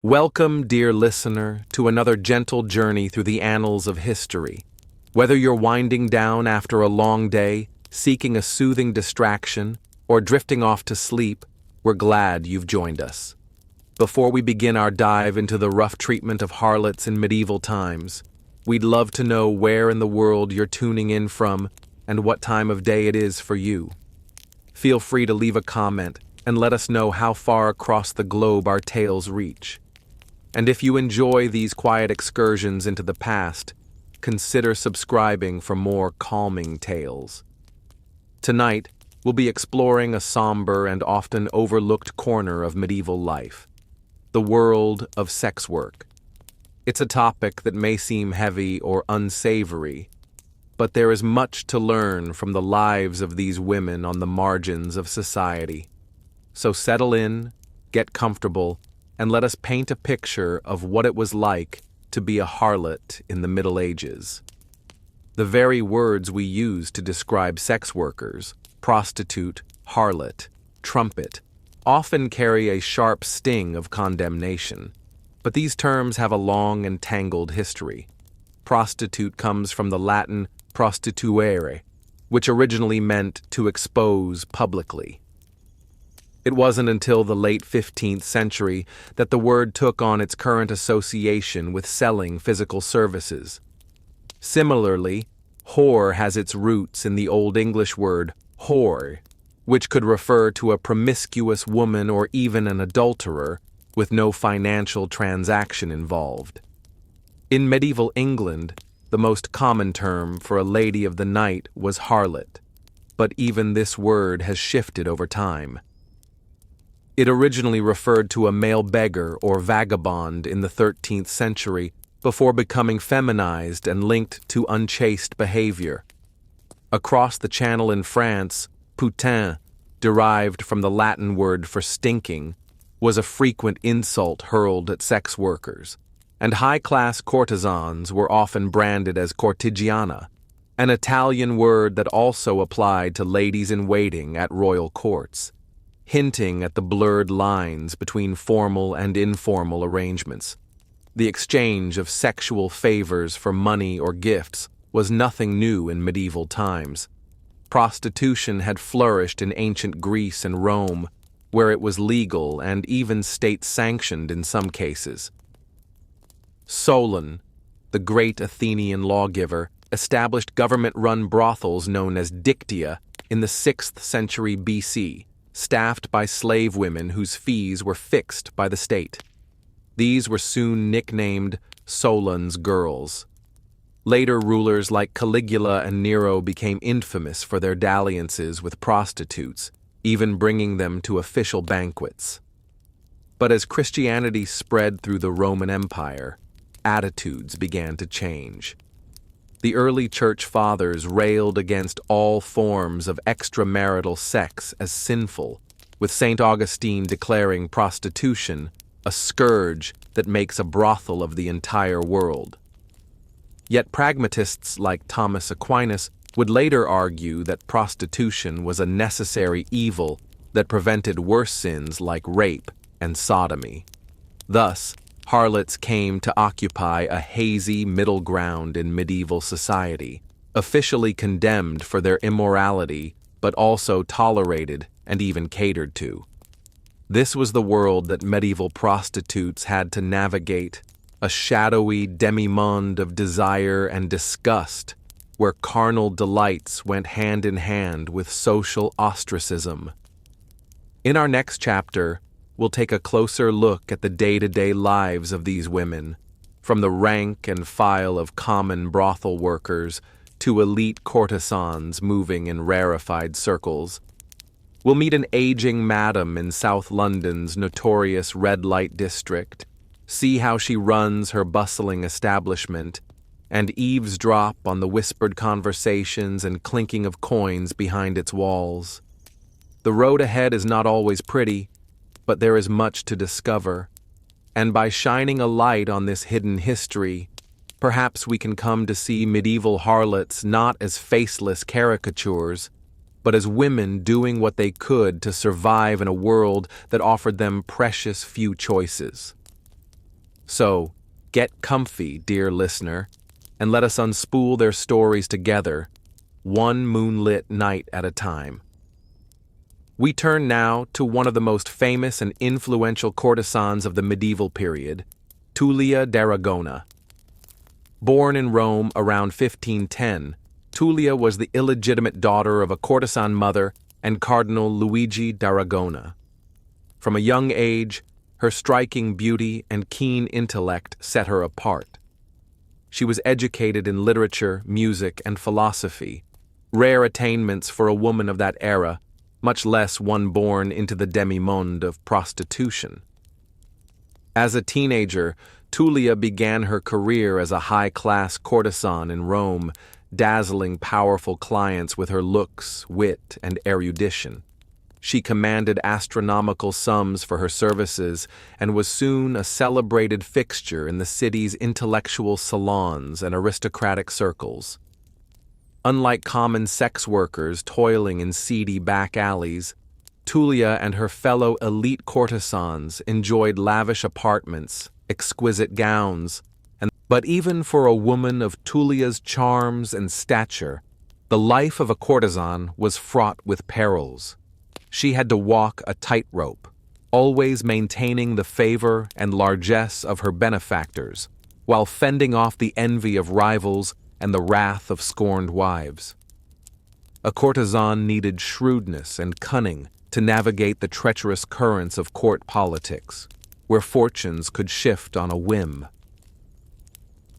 Welcome, dear listener, to another gentle journey through the annals of history. Whether you're winding down after a long day, seeking a soothing distraction, or drifting off to sleep, we're glad you've joined us. Before we begin our dive into the rough treatment of harlots in medieval times, we'd love to know where in the world you're tuning in from and what time of day it is for you. Feel free to leave a comment and let us know how far across the globe our tales reach. And if you enjoy these quiet excursions into the past, consider subscribing for more calming tales. Tonight, we'll be exploring a somber and often overlooked corner of medieval life, the world of sex work. It's a topic that may seem heavy or unsavory, but there is much to learn from the lives of these women on the margins of society. So settle in, get comfortable, and let us paint a picture of what it was like to be a harlot in the Middle Ages. The very words we use to describe sex workers, prostitute, harlot, trumpet, often carry a sharp sting of condemnation. But these terms have a long and tangled history. Prostitute comes from the Latin prostituere, which originally meant to expose publicly. It wasn't until the late 15th century that the word took on its current association with selling physical services. Similarly, whore has its roots in the Old English word whore, which could refer to a promiscuous woman or even an adulterer with no financial transaction involved. In medieval England, the most common term for a lady of the night was harlot, but even this word has shifted over time. It originally referred to a male beggar or vagabond in the 13th century before becoming feminized and linked to unchaste behavior. Across the Channel in France, putain, derived from the Latin word for stinking, was a frequent insult hurled at sex workers, and high-class courtesans were often branded as cortigiana, an Italian word that also applied to ladies-in-waiting at royal courts, hinting at the blurred lines between formal and informal arrangements. The exchange of sexual favors for money or gifts was nothing new in medieval times. Prostitution had flourished in ancient Greece and Rome, where it was legal and even state-sanctioned in some cases. Solon, the great Athenian lawgiver, established government-run brothels known as dictia in the 6th century BC, staffed by slave women whose fees were fixed by the state. These were soon nicknamed Solon's girls. Later rulers like Caligula and Nero became infamous for their dalliances with prostitutes, even bringing them to official banquets. But as Christianity spread through the Roman Empire, attitudes began to change. The early church fathers railed against all forms of extramarital sex as sinful, with St. Augustine declaring prostitution a scourge that makes a brothel of the entire world. Yet pragmatists like Thomas Aquinas would later argue that prostitution was a necessary evil that prevented worse sins like rape and sodomy. Thus, harlots came to occupy a hazy middle ground in medieval society, officially condemned for their immorality, but also tolerated and even catered to. This was the world that medieval prostitutes had to navigate, a shadowy demi-monde of desire and disgust, where carnal delights went hand in hand with social ostracism. In our next chapter, we'll take a closer look at the day-to-day lives of these women, from the rank and file of common brothel workers to elite courtesans moving in rarefied circles. We'll meet an aging madam in South London's notorious red light district, see how she runs her bustling establishment, and eavesdrop on the whispered conversations and clinking of coins behind its walls. The road ahead is not always pretty, but there is much to discover, and by shining a light on this hidden history, perhaps we can come to see medieval harlots not as faceless caricatures, but as women doing what they could to survive in a world that offered them precious few choices. So, get comfy, dear listener, and let us unspool their stories together, one moonlit night at a time. We turn now to one of the most famous and influential courtesans of the medieval period, Tullia d'Aragona. Born in Rome around 1510, Tullia was the illegitimate daughter of a courtesan mother and Cardinal Luigi d'Aragona. From a young age, her striking beauty and keen intellect set her apart. She was educated in literature, music, and philosophy, rare attainments for a woman of that era, much less one born into the demi-monde of prostitution. As a teenager, Tullia began her career as a high-class courtesan in Rome, dazzling powerful clients with her looks, wit, and erudition. She commanded astronomical sums for her services and was soon a celebrated fixture in the city's intellectual salons and aristocratic circles. Unlike common sex workers toiling in seedy back alleys, Tullia and her fellow elite courtesans enjoyed lavish apartments, exquisite gowns, but even for a woman of Tullia's charms and stature, the life of a courtesan was fraught with perils. She had to walk a tightrope, always maintaining the favor and largesse of her benefactors, while fending off the envy of rivals and the wrath of scorned wives. A courtesan needed shrewdness and cunning to navigate the treacherous currents of court politics, where fortunes could shift on a whim.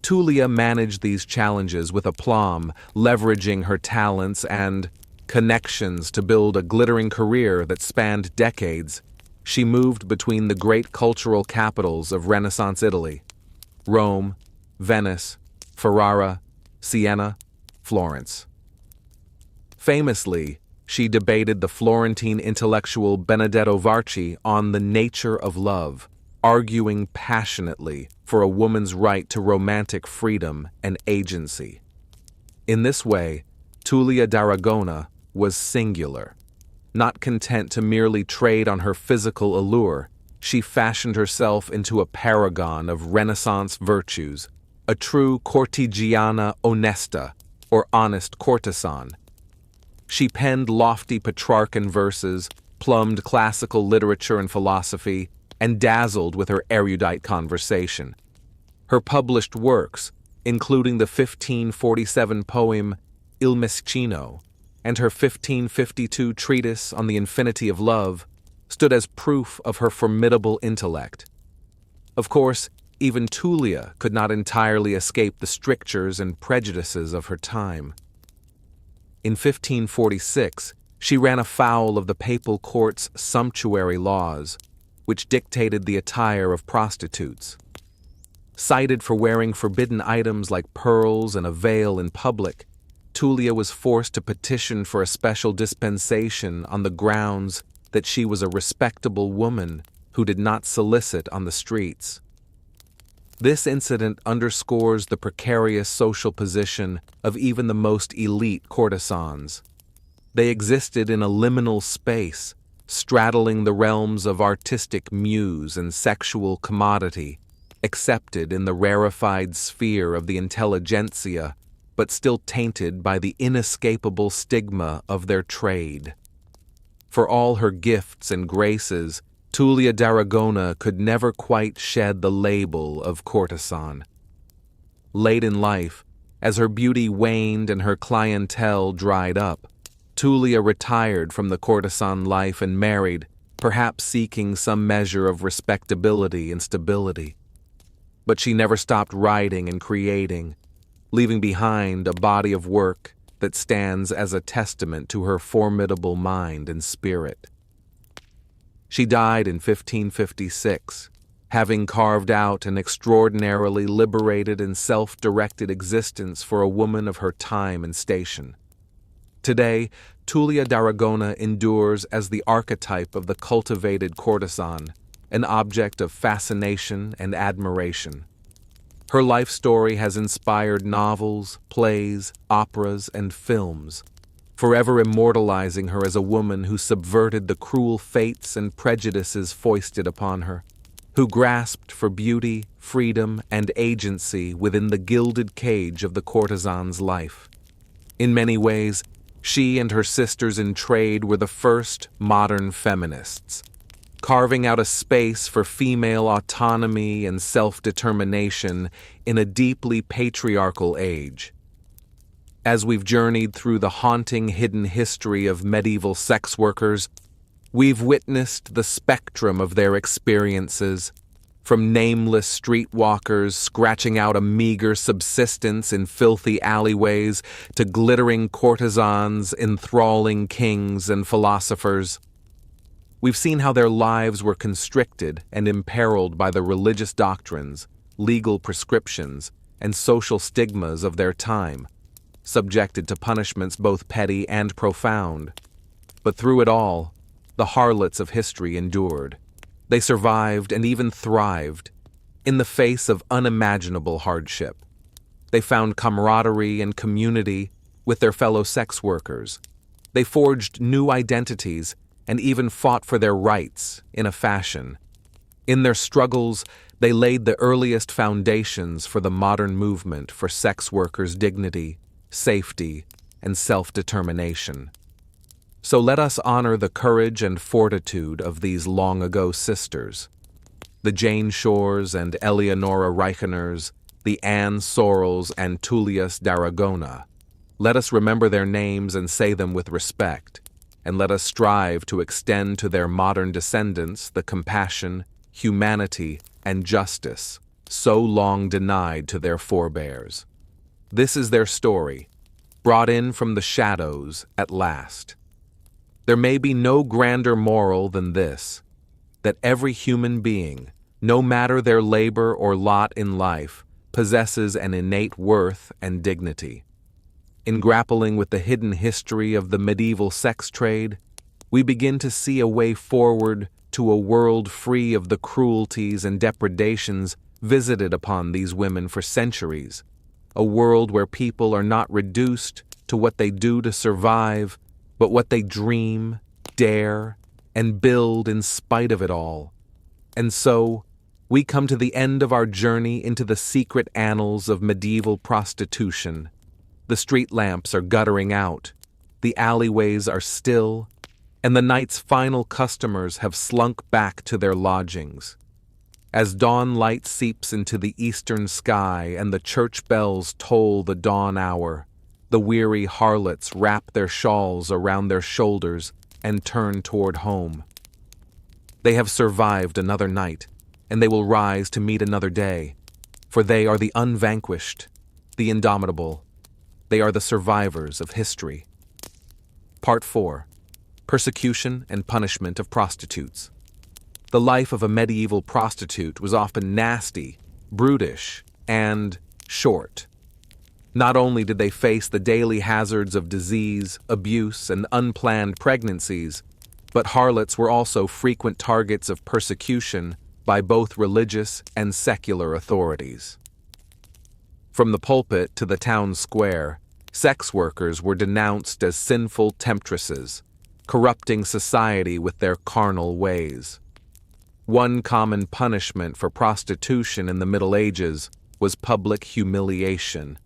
Tullia managed these challenges with aplomb, leveraging her talents and connections to build a glittering career that spanned decades. She moved between the great cultural capitals of Renaissance Italy: Rome, Venice, Ferrara, Siena, Florence. Famously, she debated the Florentine intellectual Benedetto Varchi on the nature of love, arguing passionately for a woman's right to romantic freedom and agency. In this way, Tullia d'Aragona was singular. Not content to merely trade on her physical allure, she fashioned herself into a paragon of Renaissance virtues, a true cortigiana onesta, or honest courtesan. She penned lofty Petrarchan verses, plumbed classical literature and philosophy, and dazzled with her erudite conversation. Her published works, including the 1547 poem Il Meschino and her 1552 treatise on the infinity of love, stood as proof of her formidable intellect. Of course, even Tullia could not entirely escape the strictures and prejudices of her time. In 1546, she ran afoul of the papal court's sumptuary laws, which dictated the attire of prostitutes. Cited for wearing forbidden items like pearls and a veil in public, Tullia was forced to petition for a special dispensation on the grounds that she was a respectable woman who did not solicit on the streets. This incident underscores the precarious social position of even the most elite courtesans. They existed in a liminal space, straddling the realms of artistic muse and sexual commodity, accepted in the rarefied sphere of the intelligentsia, but still tainted by the inescapable stigma of their trade. For all her gifts and graces, Tullia d'Aragona could never quite shed the label of courtesan. Late in life, as her beauty waned and her clientele dried up, Tullia retired from the courtesan life and married, perhaps seeking some measure of respectability and stability. But she never stopped writing and creating, leaving behind a body of work that stands as a testament to her formidable mind and spirit. She died in 1556, having carved out an extraordinarily liberated and self-directed existence for a woman of her time and station. Today, Tullia d'Aragona endures as the archetype of the cultivated courtesan, an object of fascination and admiration. Her life story has inspired novels, plays, operas, and films, forever immortalizing her as a woman who subverted the cruel fates and prejudices foisted upon her. who grasped for beauty, freedom, and agency within the gilded cage of the courtesan's life. In many ways, she and her sisters in trade were the first modern feminists, carving out a space for female autonomy and self-determination in a deeply patriarchal age. As we've journeyed through the haunting hidden history of medieval sex workers, we've witnessed the spectrum of their experiences, from nameless streetwalkers scratching out a meager subsistence in filthy alleyways to glittering courtesans enthralling kings and philosophers. We've seen how their lives were constricted and imperiled by the religious doctrines, legal prescriptions, and social stigmas of their time, subjected to punishments both petty and profound. But through it all, the harlots of history endured. They survived and even thrived in the face of unimaginable hardship. They found camaraderie and community with their fellow sex workers. They forged new identities and even fought for their rights in a fashion. In their struggles, they laid the earliest foundations for the modern movement for sex workers' dignity, safety, and self-determination. So let us honor the courage and fortitude of these long-ago sisters, the Jane Shores and Eleonora Reicheners, the Anne Sorrels and Tullius d'Aragona. Let us remember their names and say them with respect, and let us strive to extend to their modern descendants the compassion, humanity, and justice so long denied to their forebears. This is their story, brought in from the shadows at last. There may be no grander moral than this, that every human being, no matter their labor or lot in life, possesses an innate worth and dignity. In grappling with the hidden history of the medieval sex trade, we begin to see a way forward to a world free of the cruelties and depredations visited upon these women for centuries, a world where people are not reduced to what they do to survive, but what they dream, dare, and build in spite of it all. And so, we come to the end of our journey into the secret annals of medieval prostitution. The street lamps are guttering out, the alleyways are still, and the night's final customers have slunk back to their lodgings. As dawn light seeps into the eastern sky and the church bells toll the dawn hour, the weary harlots wrap their shawls around their shoulders and turn toward home. They have survived another night, and they will rise to meet another day, for they are the unvanquished, the indomitable. They are the survivors of history. Part 4. Persecution and Punishment of Prostitutes. The life of a medieval prostitute was often nasty, brutish, and short. Not only did they face the daily hazards of disease, abuse, and unplanned pregnancies, but harlots were also frequent targets of persecution by both religious and secular authorities. From the pulpit to the town square, sex workers were denounced as sinful temptresses, corrupting society with their carnal ways. One common punishment for prostitution in the Middle Ages was public humiliation.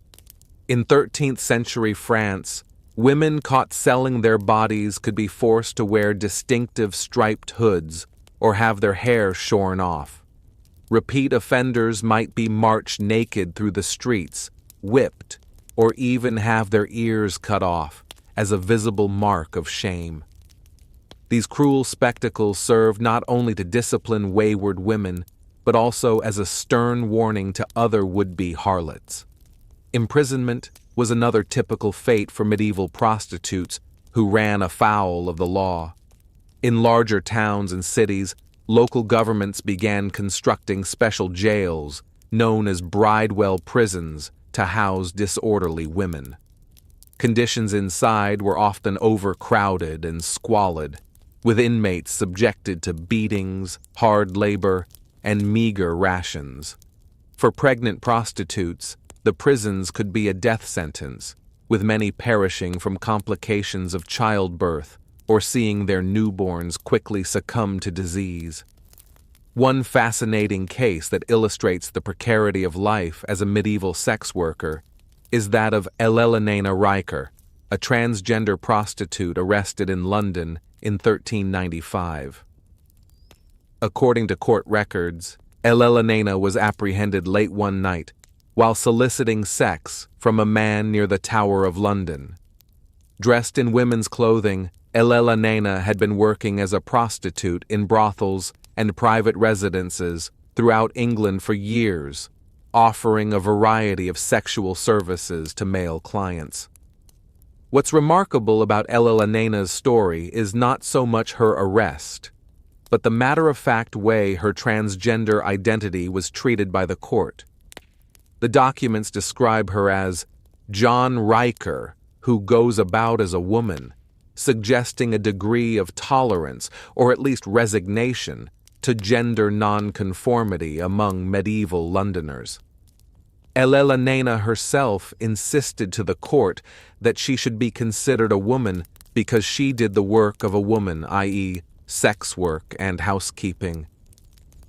In 13th century France, women caught selling their bodies could be forced to wear distinctive striped hoods or have their hair shorn off. Repeat offenders might be marched naked through the streets, whipped, or even have their ears cut off as a visible mark of shame. These cruel spectacles served not only to discipline wayward women, but also as a stern warning to other would-be harlots. Imprisonment was another typical fate for medieval prostitutes who ran afoul of the law. In larger towns and cities, local governments began constructing special jails, known as bridewell prisons, to house disorderly women. Conditions inside were often overcrowded and squalid, with inmates subjected to beatings, hard labor, and meager rations. For pregnant prostitutes, the prisons could be a death sentence, with many perishing from complications of childbirth or seeing their newborns quickly succumb to disease. One fascinating case that illustrates the precarity of life as a medieval sex worker is that of Elena Riker, a transgender prostitute arrested in London in 1395. According to court records, Elena was apprehended late one night while soliciting sex from a man near the Tower of London. Dressed in women's clothing, Elena had been working as a prostitute in brothels and private residences throughout England for years, offering a variety of sexual services to male clients. What's remarkable about Elena's story is not so much her arrest, but the matter-of-fact way her transgender identity was treated by the court. The documents describe her as John Riker, who goes about as a woman, suggesting a degree of tolerance, or at least resignation, to gender nonconformity among medieval Londoners. Elena herself insisted to the court that she should be considered a woman because she did the work of a woman, i.e., sex work and housekeeping.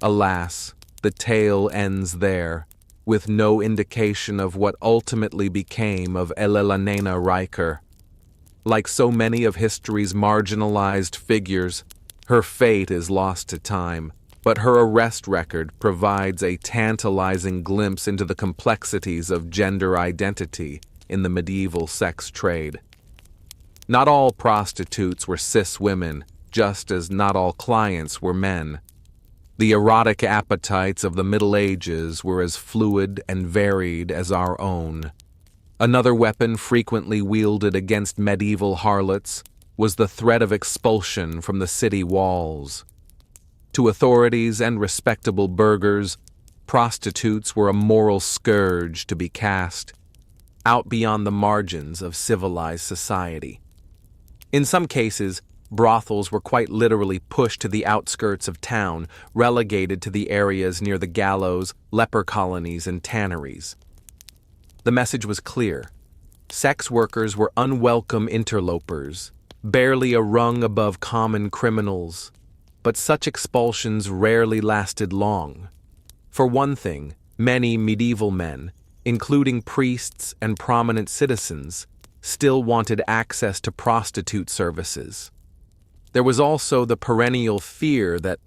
Alas, the tale ends there, with no indication of what ultimately became of Elena Riker. Like so many of history's marginalized figures, her fate is lost to time, but her arrest record provides a tantalizing glimpse into the complexities of gender identity in the medieval sex trade. Not all prostitutes were cis women, just as not all clients were men. The erotic appetites of the Middle Ages were as fluid and varied as our own. Another weapon frequently wielded against medieval harlots was the threat of expulsion from the city walls. To authorities and respectable burghers, prostitutes were a moral scourge to be cast out beyond the margins of civilized society. In some cases, brothels were quite literally pushed to the outskirts of town, relegated to the areas near the gallows, leper colonies, and tanneries. The message was clear. Sex workers were unwelcome interlopers, barely a rung above common criminals, but such expulsions rarely lasted long. For one thing, many medieval men, including priests and prominent citizens, still wanted access to prostitute services. There was also the perennial fear that,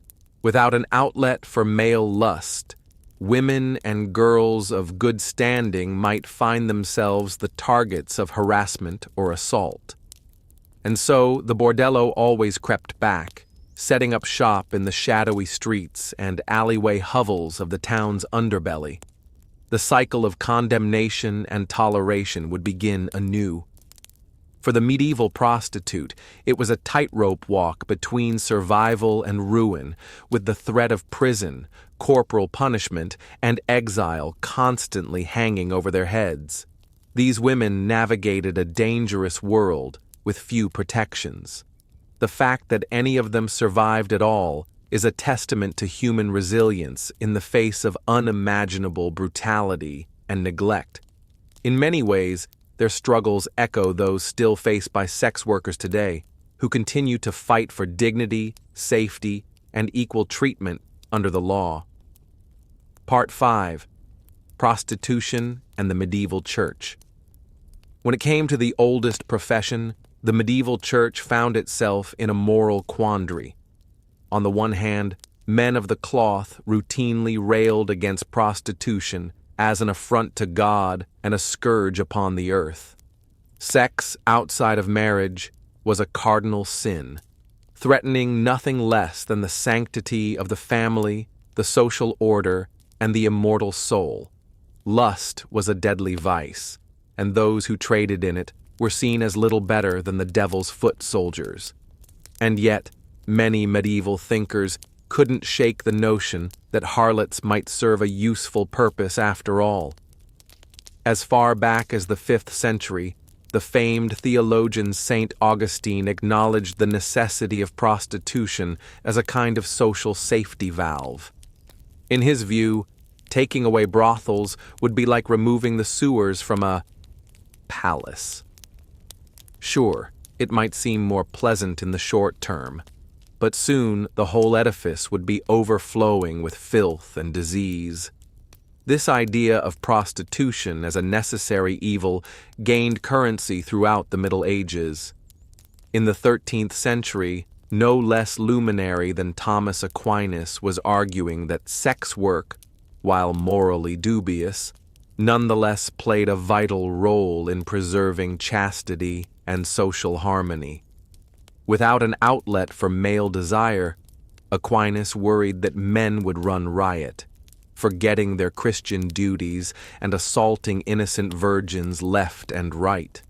without an outlet for male lust, women and girls of good standing might find themselves the targets of harassment or assault. And so the bordello always crept back, setting up shop in the shadowy streets and alleyway hovels of the town's underbelly. The cycle of condemnation and toleration would begin anew. For the medieval prostitute, it was a tightrope walk between survival and ruin, with the threat of prison, corporal punishment, and exile constantly hanging over their heads. These women navigated a dangerous world with few protections. The fact that any of them survived at all is a testament to human resilience in the face of unimaginable brutality and neglect. In many ways, their struggles echo those still faced by sex workers today, who continue to fight for dignity, safety, and equal treatment under the law. Part 5. Prostitution and the Medieval Church. When it came to the oldest profession, the medieval church found itself in a moral quandary. On the one hand, men of the cloth routinely railed against prostitution as an affront to God and a scourge upon the earth. Sex outside of marriage was a cardinal sin, threatening nothing less than the sanctity of the family, the social order, and the immortal soul. Lust was a deadly vice, and those who traded in it were seen as little better than the devil's foot soldiers. And yet, many medieval thinkers couldn't shake the notion that harlots might serve a useful purpose after all. As far back as the 5th century, the famed theologian St. Augustine acknowledged the necessity of prostitution as a kind of social safety valve. In his view, taking away brothels would be like removing the sewers from a palace. Sure, it might seem more pleasant in the short term, but soon the whole edifice would be overflowing with filth and disease. This idea of prostitution as a necessary evil gained currency throughout the Middle Ages. In the 13th century, no less luminary than Thomas Aquinas was arguing that sex work, while morally dubious, nonetheless played a vital role in preserving chastity and social harmony. Without an outlet for male desire, Aquinas worried that men would run riot, forgetting their Christian duties and assaulting innocent virgins left and right.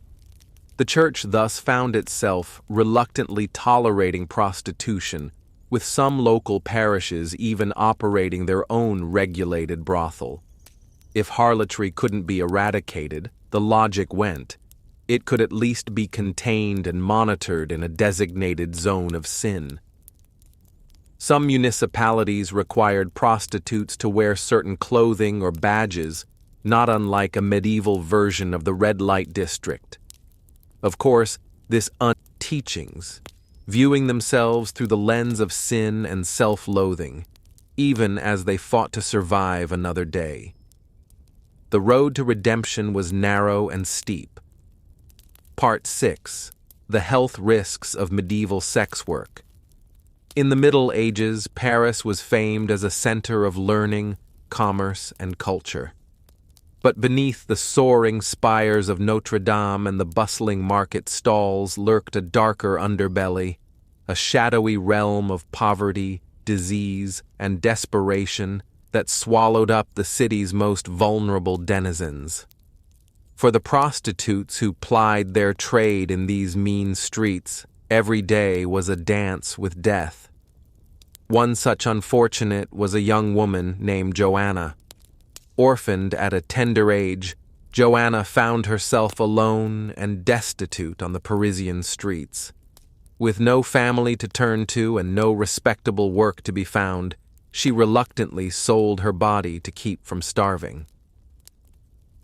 The Church thus found itself reluctantly tolerating prostitution, with some local parishes even operating their own regulated brothel. If harlotry couldn't be eradicated, the logic went, it could at least be contained and monitored in a designated zone of sin. Some municipalities required prostitutes to wear certain clothing or badges, not unlike a medieval version of the red light district. Of course, this teachings, viewing themselves through the lens of sin and self-loathing, even as they fought to survive another day. The road to redemption was narrow and steep. Part 6. The Health Risks of Medieval Sex Work. In the Middle Ages, Paris was famed as a center of learning, commerce, and culture. But beneath the soaring spires of Notre Dame and the bustling market stalls lurked a darker underbelly, a shadowy realm of poverty, disease, and desperation that swallowed up the city's most vulnerable denizens. For the prostitutes who plied their trade in these mean streets, every day was a dance with death. One such unfortunate was a young woman named Joanna. Orphaned at a tender age, Joanna found herself alone and destitute on the Parisian streets. With no family to turn to and no respectable work to be found, she reluctantly sold her body to keep from starving.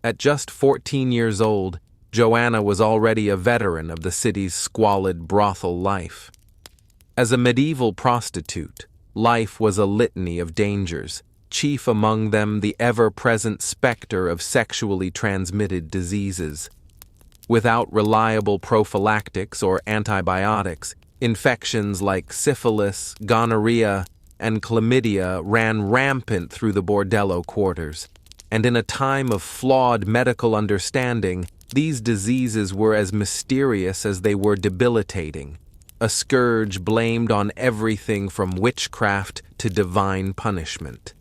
At just 14 years old, Joanna was already a veteran of the city's squalid brothel life. As a medieval prostitute, life was a litany of dangers, chief among them the ever-present specter of sexually transmitted diseases. Without reliable prophylactics or antibiotics, infections like syphilis, gonorrhea, and chlamydia ran rampant through the bordello quarters, and in a time of flawed medical understanding, these diseases were as mysterious as they were debilitating, a scourge blamed on everything from witchcraft to divine punishment.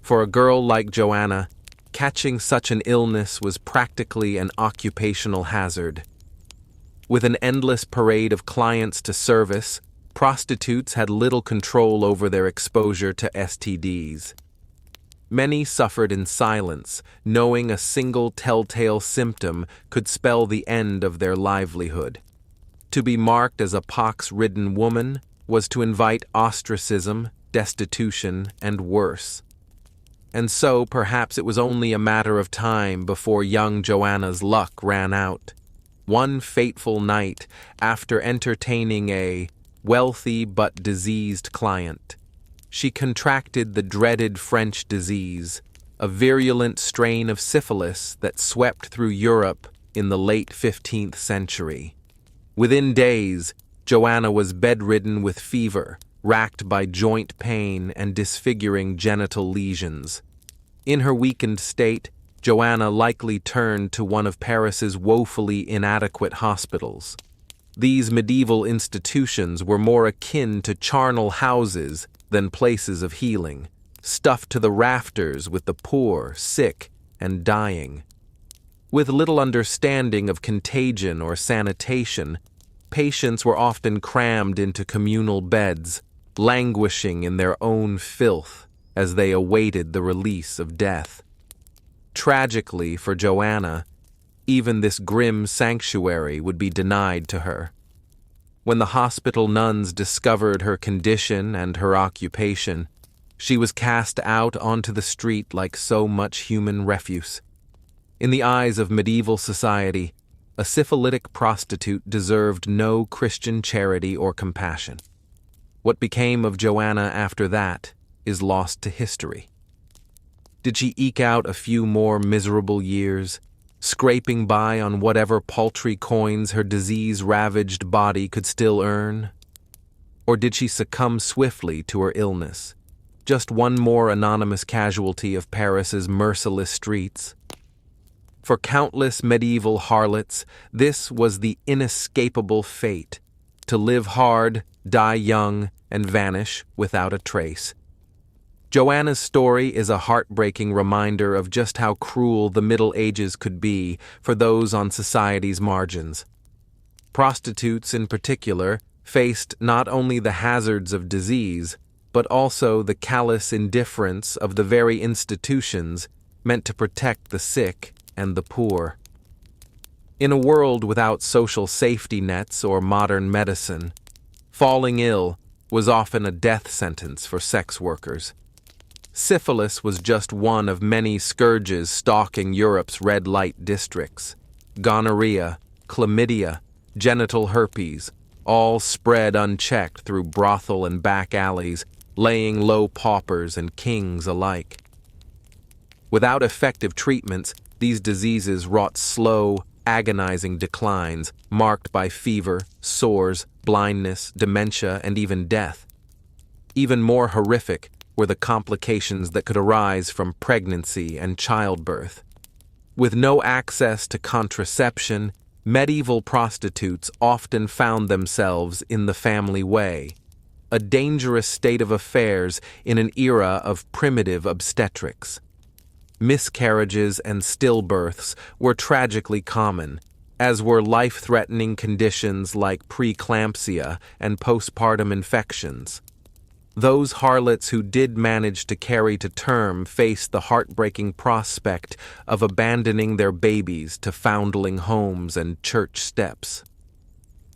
For a girl like Joanna, catching such an illness was practically an occupational hazard. With an endless parade of clients to service, prostitutes had little control over their exposure to STDs. Many suffered in silence, knowing a single telltale symptom could spell the end of their livelihood. To be marked as a pox-ridden woman was to invite ostracism, destitution, and worse. And so perhaps it was only a matter of time before young Joanna's luck ran out. One fateful night, after entertaining a wealthy but diseased client, she contracted the dreaded French disease, a virulent strain of syphilis that swept through Europe in the late 15th century. Within days, Joanna was bedridden with fever, racked by joint pain and disfiguring genital lesions. In her weakened state, Joanna likely turned to one of Paris's woefully inadequate hospitals. These medieval institutions were more akin to charnel houses than places of healing, stuffed to the rafters with the poor, sick, and dying. With little understanding of contagion or sanitation, patients were often crammed into communal beds, languishing in their own filth as they awaited the release of death. Tragically for Joanna, even this grim sanctuary would be denied to her. When the hospital nuns discovered her condition and her occupation, she was cast out onto the street like so much human refuse. In the eyes of medieval society, a syphilitic prostitute deserved no Christian charity or compassion. What became of Joanna after that is lost to history. Did she eke out a few more miserable years, scraping by on whatever paltry coins her disease-ravaged body could still earn? Or did she succumb swiftly to her illness, just one more anonymous casualty of Paris's merciless streets? For countless medieval harlots, this was the inescapable fate: to live hard, die young, and vanish without a trace. Joanna's story is a heartbreaking reminder of just how cruel the Middle Ages could be for those on society's margins. Prostitutes, in particular, faced not only the hazards of disease, but also the callous indifference of the very institutions meant to protect the sick and the poor. In a world without social safety nets or modern medicine, falling ill was often a death sentence for sex workers. Syphilis was just one of many scourges stalking Europe's red light districts. Gonorrhea, chlamydia, genital herpes, all spread unchecked through brothel and back alleys, laying low paupers and kings alike. Without effective treatments, these diseases wrought slow, agonizing declines marked by fever, sores, blindness, dementia, and even death. Even more horrific were the complications that could arise from pregnancy and childbirth. With no access to contraception, medieval prostitutes often found themselves in the family way, a dangerous state of affairs in an era of primitive obstetrics. Miscarriages and stillbirths were tragically common, as were life-threatening conditions like preeclampsia and postpartum infections. Those harlots who did manage to carry to term faced the heartbreaking prospect of abandoning their babies to foundling homes and church steps.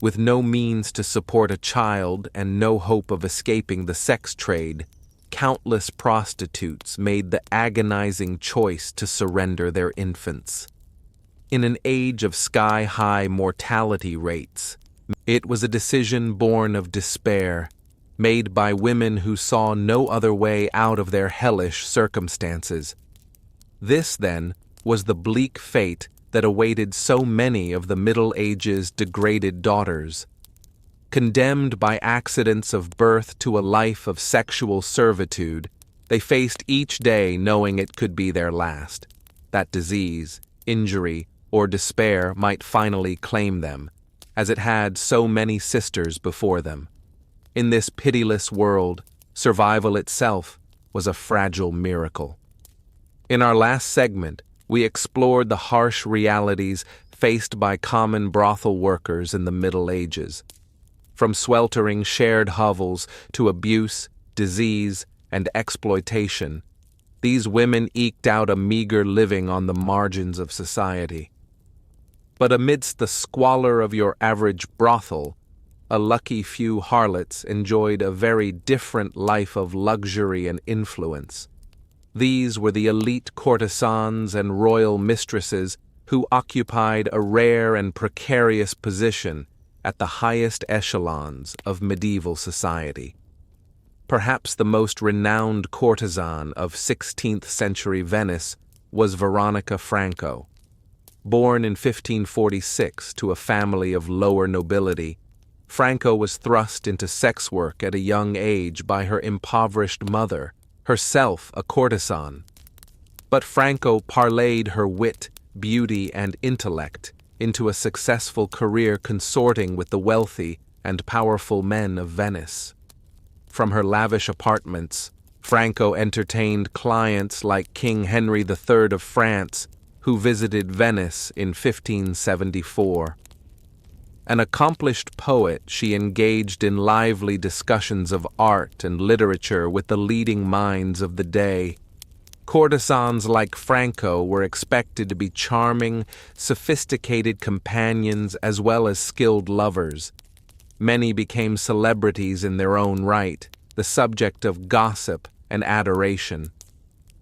With no means to support a child and no hope of escaping the sex trade, countless prostitutes made the agonizing choice to surrender their infants. In an age of sky-high mortality rates, it was a decision born of despair, made by women who saw no other way out of their hellish circumstances. This, then, was the bleak fate that awaited so many of the Middle Ages' degraded daughters. Condemned by accidents of birth to a life of sexual servitude, they faced each day knowing it could be their last, that disease, injury, or despair might finally claim them, as it had so many sisters before them. In this pitiless world, survival itself was a fragile miracle. In our last segment, we explored the harsh realities faced by common brothel workers in the Middle Ages. From sweltering shared hovels to abuse, disease, and exploitation, these women eked out a meager living on the margins of society. But amidst the squalor of your average brothel, a lucky few harlots enjoyed a very different life of luxury and influence. These were the elite courtesans and royal mistresses who occupied a rare and precarious position at the highest echelons of medieval society. Perhaps the most renowned courtesan of 16th-century Venice was Veronica Franco. Born in 1546 to a family of lower nobility, Franco was thrust into sex work at a young age by her impoverished mother, herself a courtesan. But Franco parlayed her wit, beauty, and intellect into a successful career consorting with the wealthy and powerful men of Venice. From her lavish apartments, Franco entertained clients like King Henry III of France, who visited Venice in 1574. An accomplished poet, she engaged in lively discussions of art and literature with the leading minds of the day. Courtesans like Franco were expected to be charming, sophisticated companions as well as skilled lovers. Many became celebrities in their own right, the subject of gossip and adoration.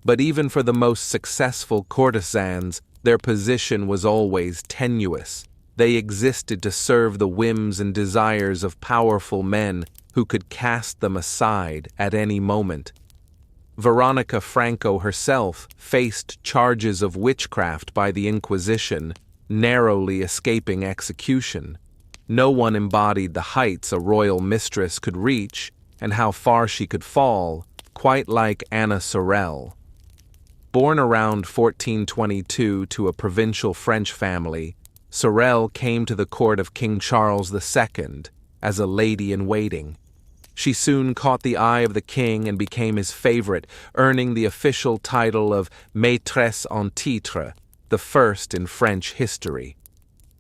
But even for the most successful courtesans, their position was always tenuous. They existed to serve the whims and desires of powerful men who could cast them aside at any moment. Veronica Franco herself faced charges of witchcraft by the Inquisition, narrowly escaping execution. No one embodied the heights a royal mistress could reach and how far she could fall, quite like Anna Sorel. Born around 1422 to a provincial French family, Sorel came to the court of King Charles II as a lady-in-waiting. She soon caught the eye of the king and became his favorite, earning the official title of maîtresse en titre, the first in French history.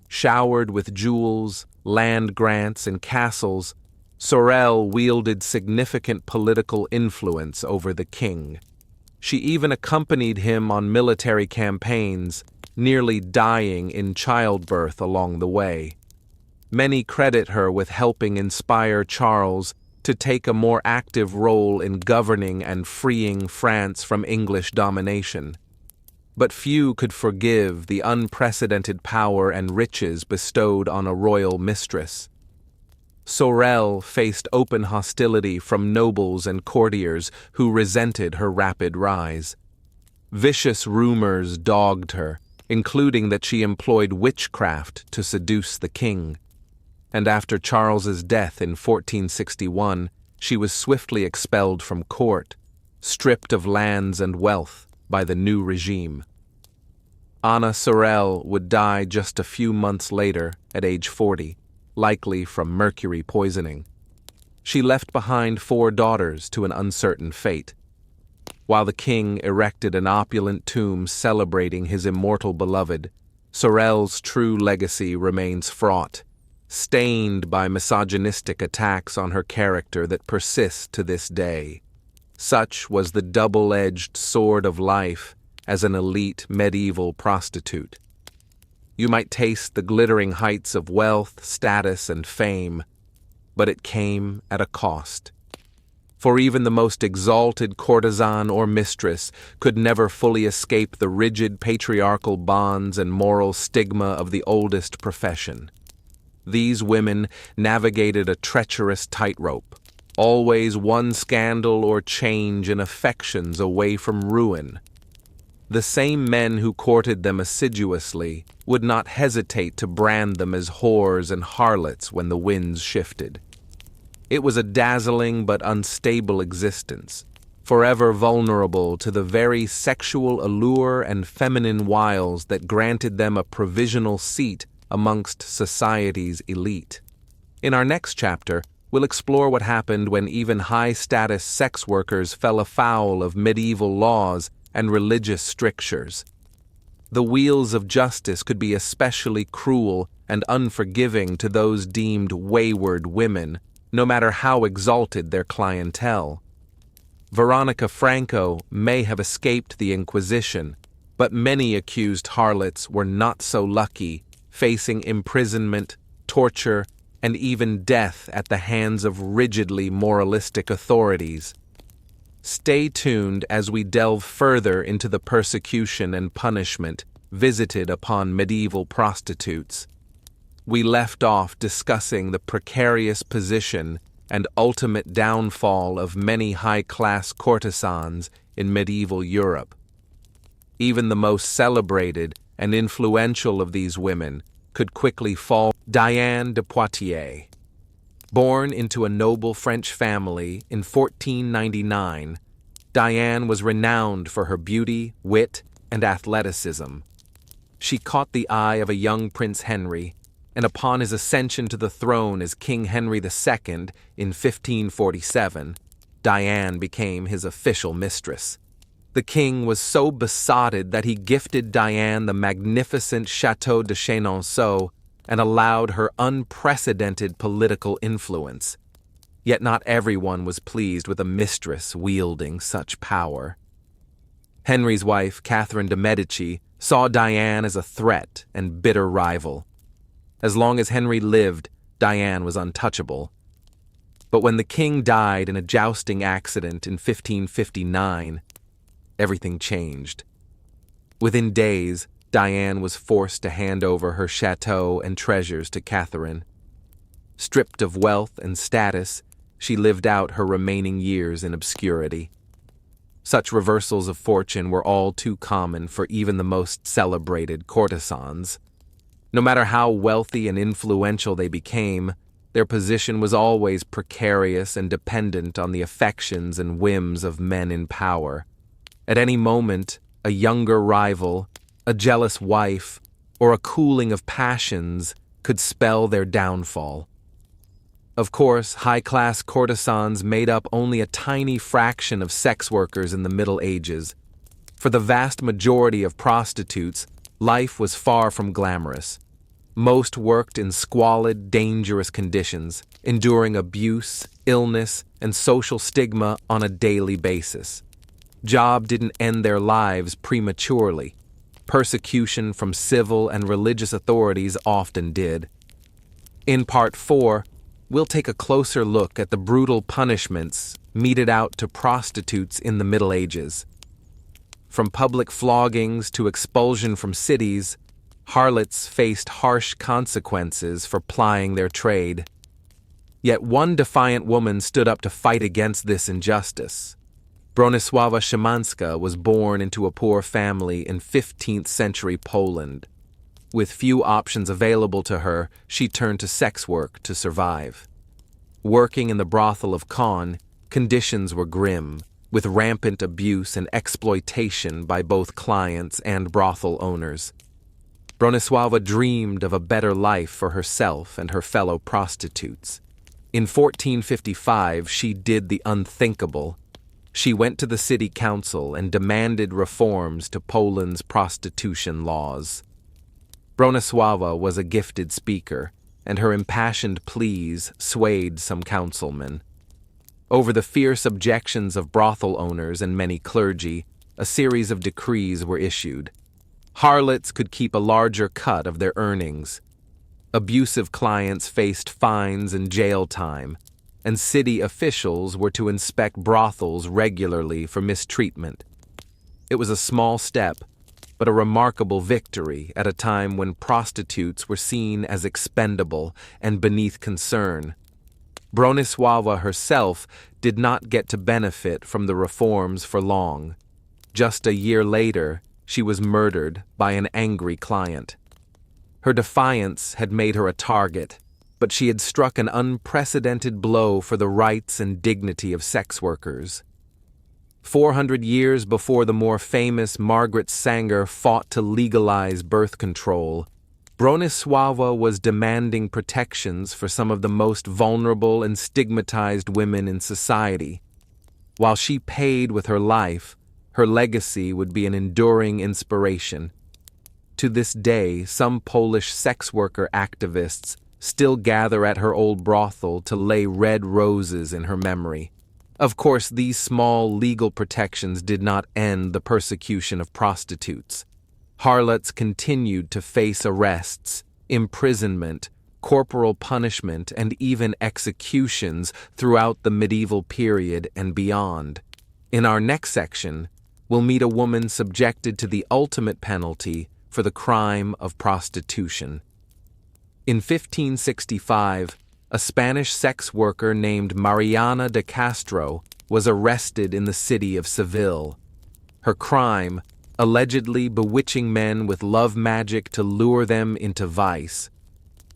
Showered with jewels, land grants, and castles, Sorel wielded significant political influence over the king. She even accompanied him on military campaigns, nearly dying in childbirth along the way. Many credit her with helping inspire Charles to take a more active role in governing and freeing France from English domination. But few could forgive the unprecedented power and riches bestowed on a royal mistress. Sorel faced open hostility from nobles and courtiers who resented her rapid rise. Vicious rumors dogged her, including that she employed witchcraft to seduce the king. And after Charles's death in 1461, she was swiftly expelled from court, stripped of lands and wealth by the new regime. Anna Sorel would die just a few months later at age 40, likely from mercury poisoning. She left behind 4 daughters to an uncertain fate. While the king erected an opulent tomb celebrating his immortal beloved, Sorel's true legacy remains fraught, stained by misogynistic attacks on her character that persist to this day. Such was the double-edged sword of life as an elite medieval prostitute. You might taste the glittering heights of wealth, status, and fame, but it came at a cost. For even the most exalted courtesan or mistress could never fully escape the rigid patriarchal bonds and moral stigma of the oldest profession. These women navigated a treacherous tightrope, always one scandal or change in affections away from ruin. The same men who courted them assiduously would not hesitate to brand them as whores and harlots when the winds shifted. It was a dazzling but unstable existence, forever vulnerable to the very sexual allure and feminine wiles that granted them a provisional seat amongst society's elite. In our next chapter, we'll explore what happened when even high-status sex workers fell afoul of medieval laws and religious strictures. The wheels of justice could be especially cruel and unforgiving to those deemed wayward women, no matter how exalted their clientele. Veronica Franco may have escaped the Inquisition, but many accused harlots were not so lucky, facing imprisonment, torture, and even death at the hands of rigidly moralistic authorities. Stay tuned as we delve further into the persecution and punishment visited upon medieval prostitutes. We left off discussing the precarious position and ultimate downfall of many high-class courtesans in medieval Europe. Even the most celebrated and influential of these women could quickly fall. Diane de Poitiers. Born into a noble French family in 1499, Diane was renowned for her beauty, wit, and athleticism. She caught the eye of a young Prince Henry, and upon his ascension to the throne as King Henry II in 1547, Diane became his official mistress. The king was so besotted that he gifted Diane the magnificent Château de Chenonceau and allowed her unprecedented political influence. Yet not everyone was pleased with a mistress wielding such power. Henry's wife, Catherine de' Medici, saw Diane as a threat and bitter rival. As long as Henry lived, Diane was untouchable. But when the king died in a jousting accident in 1559, everything changed. Within days, Diane was forced to hand over her chateau and treasures to Catherine. Stripped of wealth and status, she lived out her remaining years in obscurity. Such reversals of fortune were all too common for even the most celebrated courtesans. No matter how wealthy and influential they became, their position was always precarious and dependent on the affections and whims of men in power. At any moment, a younger rival, a jealous wife, or a cooling of passions could spell their downfall. Of course, high-class courtesans made up only a tiny fraction of sex workers in the Middle Ages. For the vast majority of prostitutes, life was far from glamorous. Most worked in squalid, dangerous conditions, enduring abuse, illness, and social stigma on a daily basis. Job didn't end their lives prematurely. Persecution from civil and religious authorities often did. In Part 4, we'll take a closer look at the brutal punishments meted out to prostitutes in the Middle Ages. From public floggings to expulsion from cities, harlots faced harsh consequences for plying their trade. Yet one defiant woman stood up to fight against this injustice. Bronisława Szymanska was born into a poor family in 15th century Poland. With few options available to her, she turned to sex work to survive. Working in the brothel of Kon, conditions were grim, with rampant abuse and exploitation by both clients and brothel owners. Bronisława dreamed of a better life for herself and her fellow prostitutes. In 1455, she did the unthinkable. She went to the city council and demanded reforms to Poland's prostitution laws. Bronisława was a gifted speaker, and her impassioned pleas swayed some councilmen. Over the fierce objections of brothel owners and many clergy, a series of decrees were issued. Harlots could keep a larger cut of their earnings. Abusive clients faced fines and jail time, and city officials were to inspect brothels regularly for mistreatment. It was a small step, but a remarkable victory at a time when prostitutes were seen as expendable and beneath concern. Bronisława herself did not get to benefit from the reforms for long. Just a year later, she was murdered by an angry client. Her defiance had made her a target, but she had struck an unprecedented blow for the rights and dignity of sex workers. 400 years before the more famous Margaret Sanger fought to legalize birth control, Bronisława was demanding protections for some of the most vulnerable and stigmatized women in society. While she paid with her life, her legacy would be an enduring inspiration. To this day, some Polish sex worker activists still gather at her old brothel to lay red roses in her memory. Of course, these small legal protections did not end the persecution of prostitutes. Harlots continued to face arrests, imprisonment, corporal punishment, and even executions throughout the medieval period and beyond. In our next section, we'll meet a woman subjected to the ultimate penalty for the crime of prostitution. In 1565, a Spanish sex worker named Mariana de Castro was arrested in the city of Seville. Her crime, allegedly bewitching men with love magic to lure them into vice.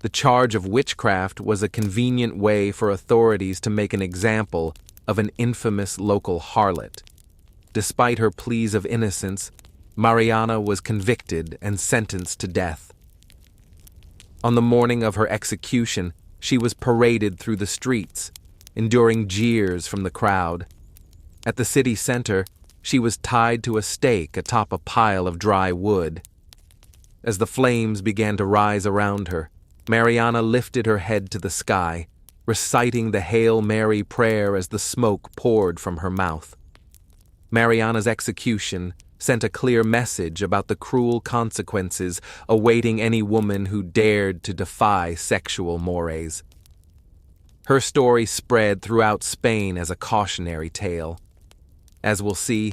The charge of witchcraft was a convenient way for authorities to make an example of an infamous local harlot. Despite her pleas of innocence, Mariana was convicted and sentenced to death. On the morning of her execution, she was paraded through the streets, enduring jeers from the crowd. At the city center, she was tied to a stake atop a pile of dry wood. As the flames began to rise around her, Mariana lifted her head to the sky, reciting the Hail Mary prayer as the smoke poured from her mouth. Mariana's execution sent a clear message about the cruel consequences awaiting any woman who dared to defy sexual mores. Her story spread throughout Spain as a cautionary tale. As we'll see,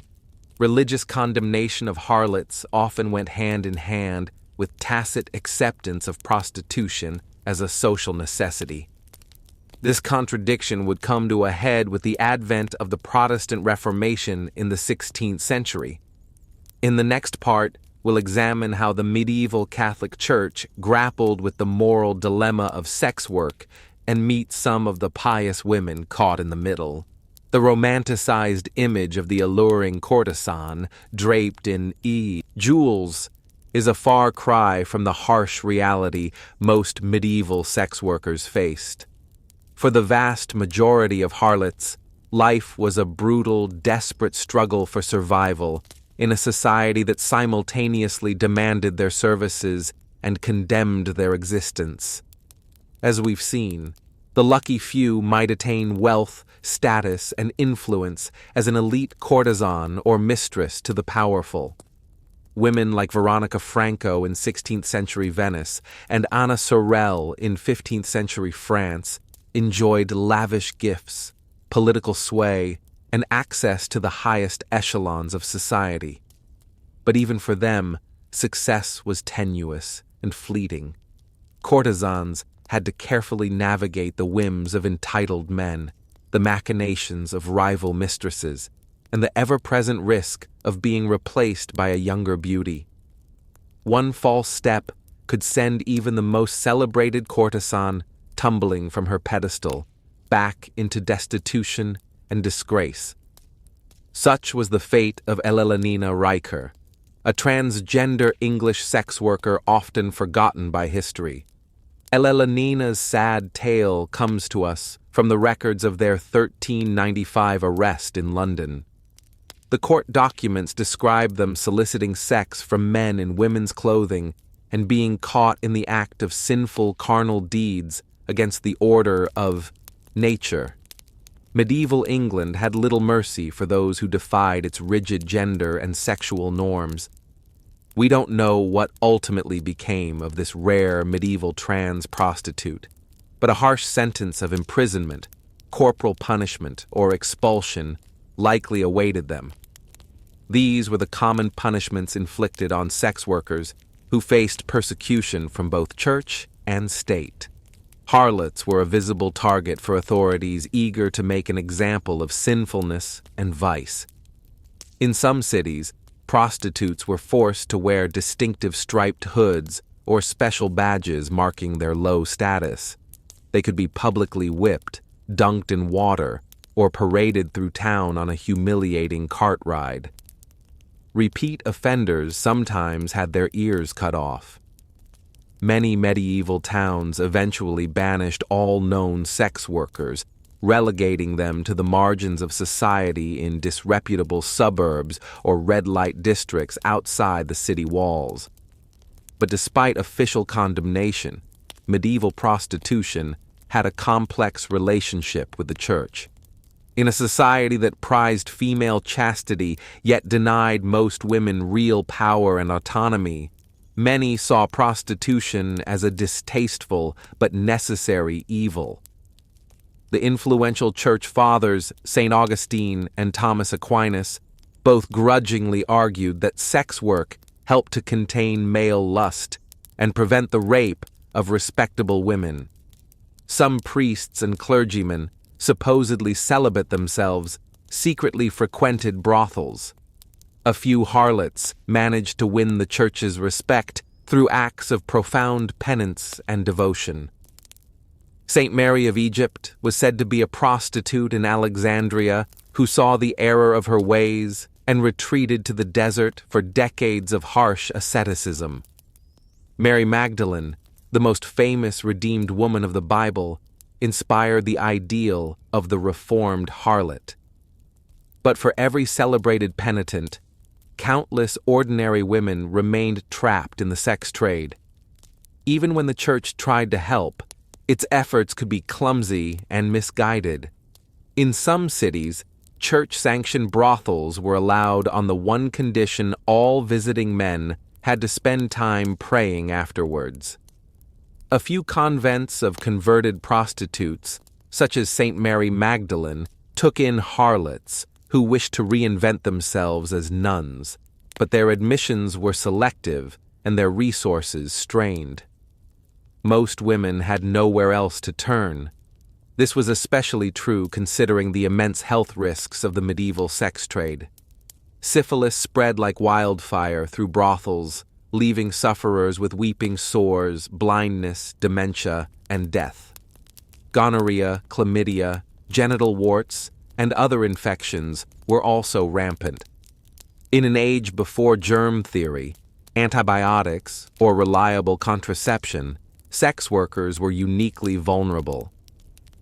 religious condemnation of harlots often went hand in hand with tacit acceptance of prostitution as a social necessity. This contradiction would come to a head with the advent of the Protestant Reformation in the 16th century. In the next part, we'll examine how the medieval Catholic Church grappled with the moral dilemma of sex work and meet some of the pious women caught in the middle. The romanticized image of the alluring courtesan, draped in jewels, is a far cry from the harsh reality most medieval sex workers faced. For the vast majority of harlots, life was a brutal, desperate struggle for survival in a society that simultaneously demanded their services and condemned their existence. As we've seen, the lucky few might attain wealth, status, and influence as an elite courtesan or mistress to the powerful. Women like Veronica Franco in 16th century Venice and Anna Sorel in 15th century France enjoyed lavish gifts, political sway, and access to the highest echelons of society. But even for them, success was tenuous and fleeting. Courtesans had to carefully navigate the whims of entitled men, the machinations of rival mistresses, and the ever-present risk of being replaced by a younger beauty. One false step could send even the most celebrated courtesan tumbling from her pedestal, back into destitution and disgrace. Such was the fate of Elenina Riker, a transgender English sex worker often forgotten by history. Elenina's sad tale comes to us from the records of their 1395 arrest in London. The court documents describe them soliciting sex from men in women's clothing and being caught in the act of sinful carnal deeds against the order of nature. Medieval England had little mercy for those who defied its rigid gender and sexual norms. We don't know what ultimately became of this rare medieval trans prostitute, but a harsh sentence of imprisonment, corporal punishment, or expulsion likely awaited them. These were the common punishments inflicted on sex workers who faced persecution from both church and state. Harlots were a visible target for authorities eager to make an example of sinfulness and vice. In some cities, prostitutes were forced to wear distinctive striped hoods or special badges marking their low status. They could be publicly whipped, dunked in water, or paraded through town on a humiliating cart ride. Repeat offenders sometimes had their ears cut off. Many medieval towns eventually banished all known sex workers, relegating them to the margins of society in disreputable suburbs or red-light districts outside the city walls. But despite official condemnation, medieval prostitution had a complex relationship with the church. In a society that prized female chastity yet denied most women real power and autonomy, many saw prostitution as a distasteful but necessary evil. The influential church fathers, St. Augustine and Thomas Aquinas, both grudgingly argued that sex work helped to contain male lust and prevent the rape of respectable women. Some priests and clergymen, supposedly celibate themselves, secretly frequented brothels. A few harlots managed to win the church's respect through acts of profound penance and devotion. Saint Mary of Egypt was said to be a prostitute in Alexandria who saw the error of her ways and retreated to the desert for decades of harsh asceticism. Mary Magdalene, the most famous redeemed woman of the Bible, inspired the ideal of the reformed harlot. But for every celebrated penitent, countless ordinary women remained trapped in the sex trade. Even when the church tried to help, its efforts could be clumsy and misguided. In some cities, church-sanctioned brothels were allowed on the one condition all visiting men had to spend time praying afterwards. A few convents of converted prostitutes, such as St. Mary Magdalene, took in harlots who wished to reinvent themselves as nuns, but their admissions were selective and their resources strained. Most women had nowhere else to turn. This was especially true considering the immense health risks of the medieval sex trade. Syphilis spread like wildfire through brothels, leaving sufferers with weeping sores, blindness, dementia, and death. Gonorrhea, chlamydia, genital warts, and other infections were also rampant. In an age before germ theory, antibiotics, or reliable contraception, sex workers were uniquely vulnerable.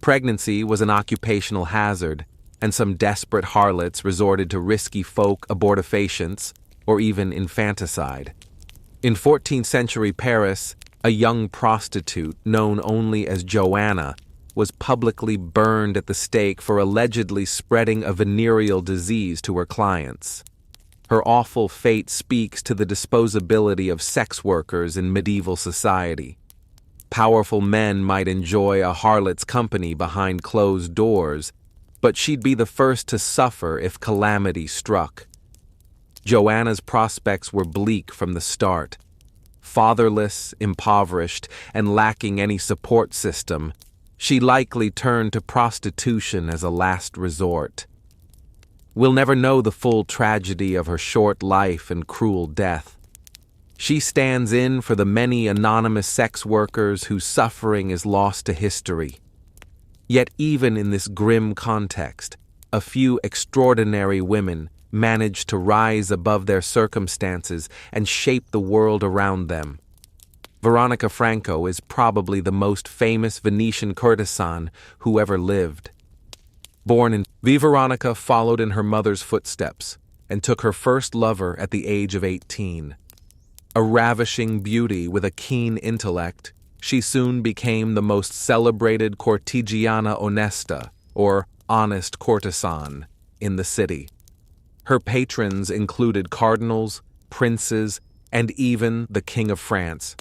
Pregnancy was an occupational hazard, and some desperate harlots resorted to risky folk abortifacients or even infanticide. In 14th century Paris, a young prostitute known only as Joanna was publicly burned at the stake for allegedly spreading a venereal disease to her clients. Her awful fate speaks to the disposability of sex workers in medieval society. Powerful men might enjoy a harlot's company behind closed doors, but she'd be the first to suffer if calamity struck. Joanna's prospects were bleak from the start. Fatherless, impoverished, and lacking any support system, she likely turned to prostitution as a last resort. We'll never know the full tragedy of her short life and cruel death. She stands in for the many anonymous sex workers whose suffering is lost to history. Yet even in this grim context, a few extraordinary women managed to rise above their circumstances and shape the world around them. Veronica Franco is probably the most famous Venetian courtesan who ever lived. Born in Veronica followed in her mother's footsteps and took her first lover at the age of 18. A ravishing beauty with a keen intellect, she soon became the most celebrated cortigiana onesta, or honest courtesan, in the city. Her patrons included cardinals, princes, and even the King of France.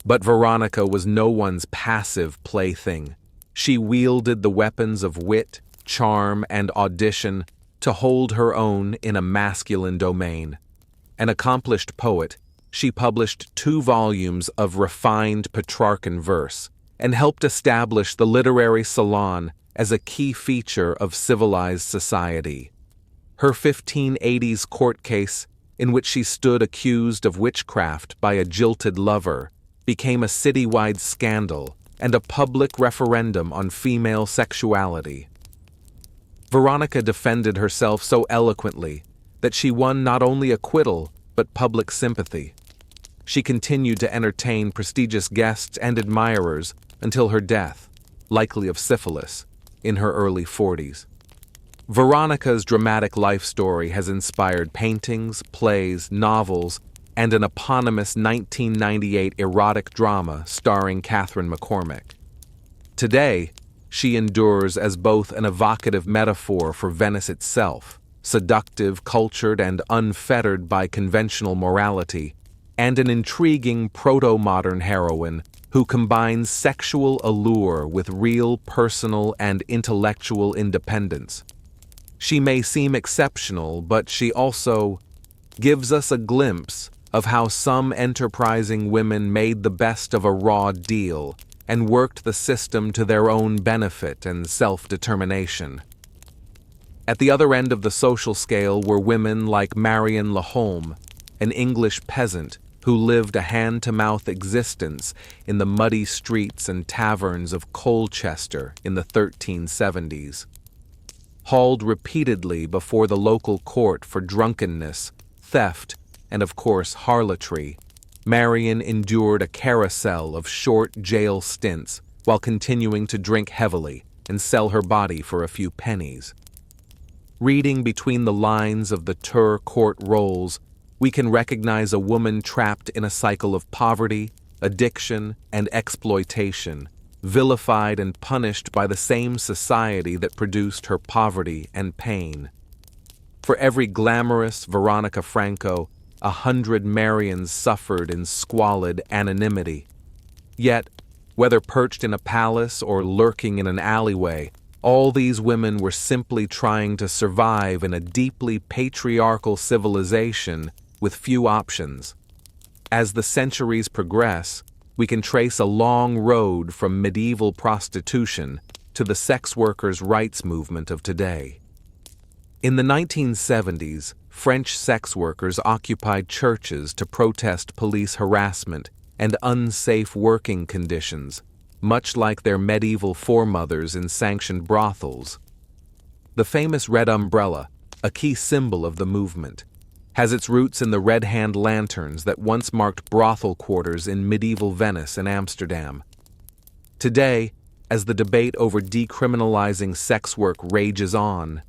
But Veronica was no one's passive plaything. She wielded the weapons of wit, charm, and audition to hold her own in a masculine domain. An accomplished poet, she published 2 volumes of refined Petrarchan verse and helped establish the literary salon as a key feature of civilized society. Her 1580s court case, in which she stood accused of witchcraft by a jilted lover, became a citywide scandal and a public referendum on female sexuality. Veronica defended herself so eloquently that she won not only acquittal but public sympathy. She continued to entertain prestigious guests and admirers until her death, likely of syphilis, in her early 40s. Veronica's dramatic life story has inspired paintings, plays, novels, and an eponymous 1998 erotic drama starring Catherine McCormick. Today, she endures as both an evocative metaphor for Venice itself, seductive, cultured, and unfettered by conventional morality, and an intriguing proto-modern heroine who combines sexual allure with real personal and intellectual independence. She may seem exceptional, but she also gives us a glimpse of how some enterprising women made the best of a raw deal and worked the system to their own benefit and self-determination. At the other end of the social scale were women like Marion Lahome, an English peasant who lived a hand-to-mouth existence in the muddy streets and taverns of Colchester in the 1370s. Hauled repeatedly before the local court for drunkenness, theft, and of course harlotry, Marion endured a carousel of short jail stints while continuing to drink heavily and sell her body for a few pennies. Reading between the lines of the Tours court rolls, we can recognize a woman trapped in a cycle of poverty, addiction, and exploitation, vilified and punished by the same society that produced her poverty and pain. For every glamorous Veronica Franco, 100 Marions suffered in squalid anonymity. Yet, whether perched in a palace or lurking in an alleyway, all these women were simply trying to survive in a deeply patriarchal civilization with few options. As the centuries progress, we can trace a long road from medieval prostitution to to the sex workers' rights movement of today. In the 1970s, French sex workers occupied churches to protest police harassment and unsafe working conditions, much like their medieval foremothers in sanctioned brothels. The famous red umbrella, a key symbol of the movement, has its roots in the red-hand lanterns that once marked brothel quarters in medieval Venice and Amsterdam. Today, as the debate over decriminalizing sex work rages on,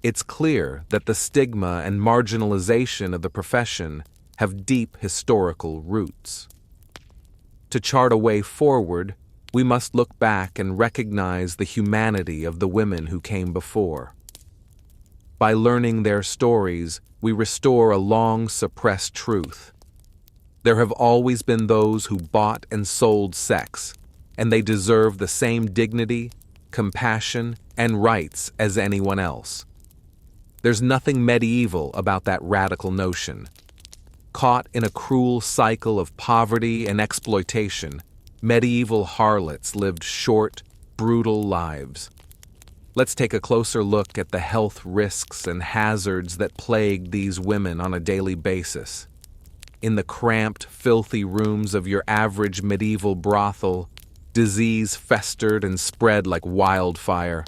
it's clear that the stigma and marginalization of the profession have deep historical roots. To chart a way forward, we must look back and recognize the humanity of the women who came before. By learning their stories, we restore a long-suppressed truth. There have always been those who bought and sold sex, and they deserve the same dignity, compassion, and rights as anyone else. There's nothing medieval about that radical notion. Caught in a cruel cycle of poverty and exploitation, medieval harlots lived short, brutal lives. Let's take a closer look at the health risks and hazards that plagued these women on a daily basis. In the cramped, filthy rooms of your average medieval brothel, disease festered and spread like wildfire.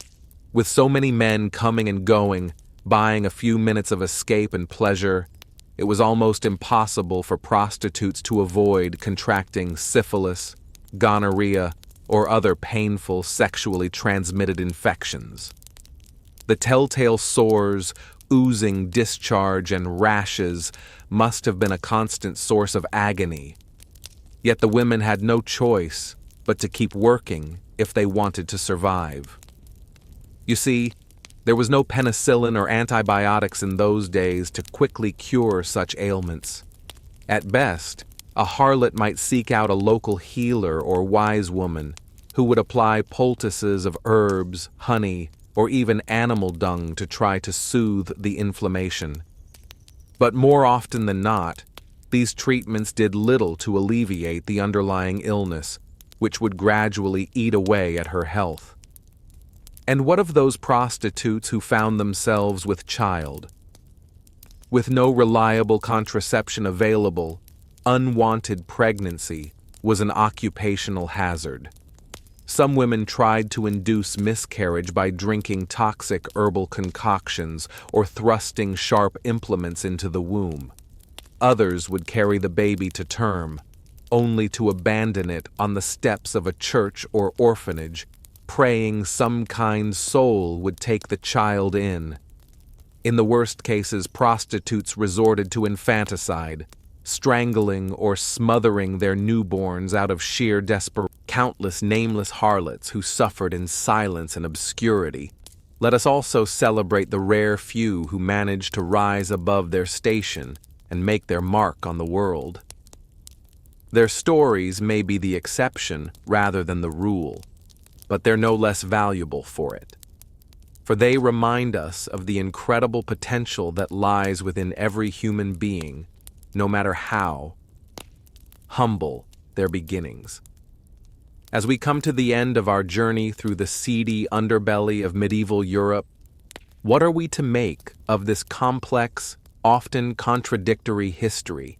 With so many men coming and going, buying a few minutes of escape and pleasure, it was almost impossible for prostitutes to avoid contracting syphilis, gonorrhea, or other painful sexually transmitted infections. The telltale sores, oozing discharge, and rashes must have been a constant source of agony. Yet the women had no choice but to keep working if they wanted to survive. You see, there was no penicillin or antibiotics in those days to quickly cure such ailments. At best, a harlot might seek out a local healer or wise woman who would apply poultices of herbs, honey, or even animal dung to try to soothe the inflammation. But more often than not, these treatments did little to alleviate the underlying illness, which would gradually eat away at her health. And what of those prostitutes who found themselves with child? With no reliable contraception available, unwanted pregnancy was an occupational hazard. Some women tried to induce miscarriage by drinking toxic herbal concoctions or thrusting sharp implements into the womb. Others would carry the baby to term, only to abandon it on the steps of a church or orphanage, praying some kind soul would take the child in. In the worst cases, prostitutes resorted to infanticide, strangling or smothering their newborns out of sheer desperation. Countless nameless harlots who suffered in silence and obscurity. Let us also celebrate the rare few who managed to rise above their station and make their mark on the world. Their stories may be the exception rather than the rule, but they're no less valuable for it. For they remind us of the incredible potential that lies within every human being, no matter how humble their beginnings. As we come to the end of our journey through the seedy underbelly of medieval Europe, what are we to make of this complex, often contradictory history?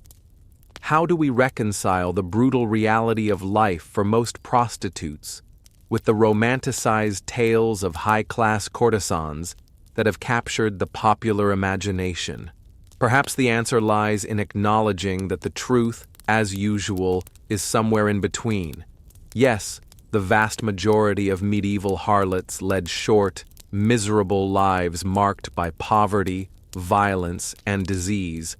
How do we reconcile the brutal reality of life for most prostitutes with the romanticized tales of high-class courtesans that have captured the popular imagination? Perhaps the answer lies in acknowledging that the truth, as usual, is somewhere in between. Yes, the vast majority of medieval harlots led short, miserable lives marked by poverty, violence, and disease.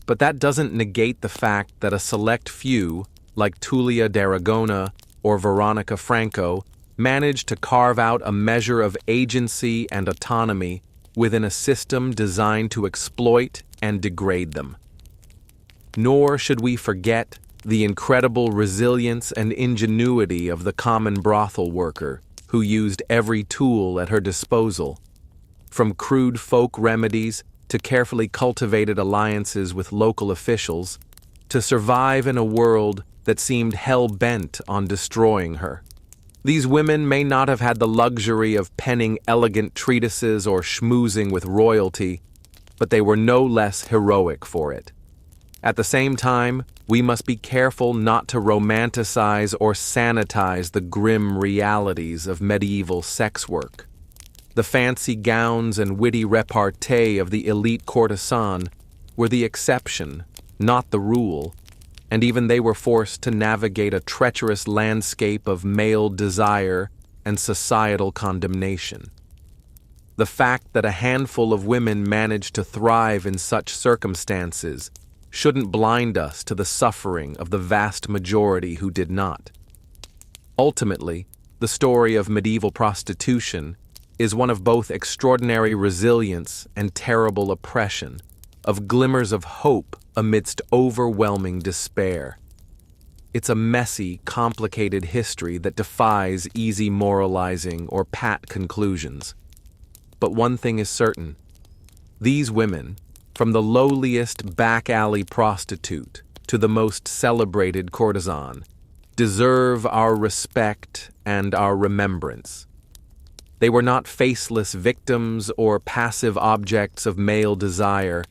But that doesn't negate the fact that a select few, like Tulia d'Aragona or Veronica Franco, managed to carve out a measure of agency and autonomy within a system designed to exploit and degrade them. Nor should we forget the incredible resilience and ingenuity of the common brothel worker, who used every tool at her disposal, from crude folk remedies to carefully cultivated alliances with local officials, to survive in a world that seemed hell-bent on destroying her. These women may not have had the luxury of penning elegant treatises or schmoozing with royalty, but they were no less heroic for it. At the same time, we must be careful not to romanticize or sanitize the grim realities of medieval sex work. The fancy gowns and witty repartee of the elite courtesan were the exception, not the rule, and even they were forced to navigate a treacherous landscape of male desire and societal condemnation. The fact that a handful of women managed to thrive in such circumstances shouldn't blind us to the suffering of the vast majority who did not. Ultimately, the story of medieval prostitution is one of both extraordinary resilience and terrible oppression, of glimmers of hope amidst overwhelming despair. It's a messy, complicated history that defies easy moralizing or pat conclusions. But one thing is certain: these women, from the lowliest back-alley prostitute to the most celebrated courtesan, deserve our respect and our remembrance. They were not faceless victims or passive objects of male desire,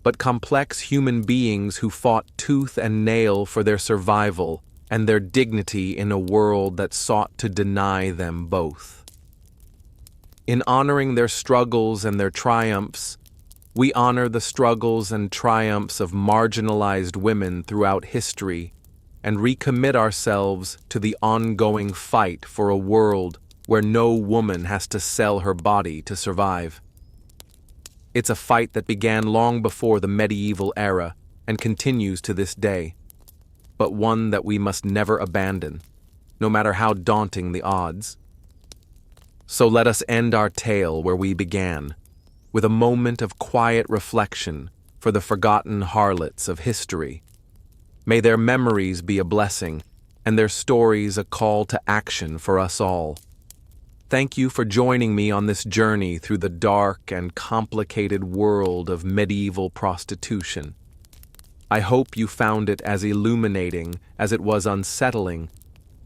but complex human beings who fought tooth and nail for their survival and their dignity in a world that sought to deny them both. In honoring their struggles and their triumphs, we honor the struggles and triumphs of marginalized women throughout history and recommit ourselves to the ongoing fight for a world where no woman has to sell her body to survive. It's a fight that began long before the medieval era and continues to this day, but one that we must never abandon, no matter how daunting the odds. So let us end our tale where we began, with a moment of quiet reflection for the forgotten harlots of history. May their memories be a blessing, and their stories a call to action for us all. Thank you for joining me on this journey through the dark and complicated world of medieval prostitution. I hope you found it as illuminating as it was unsettling,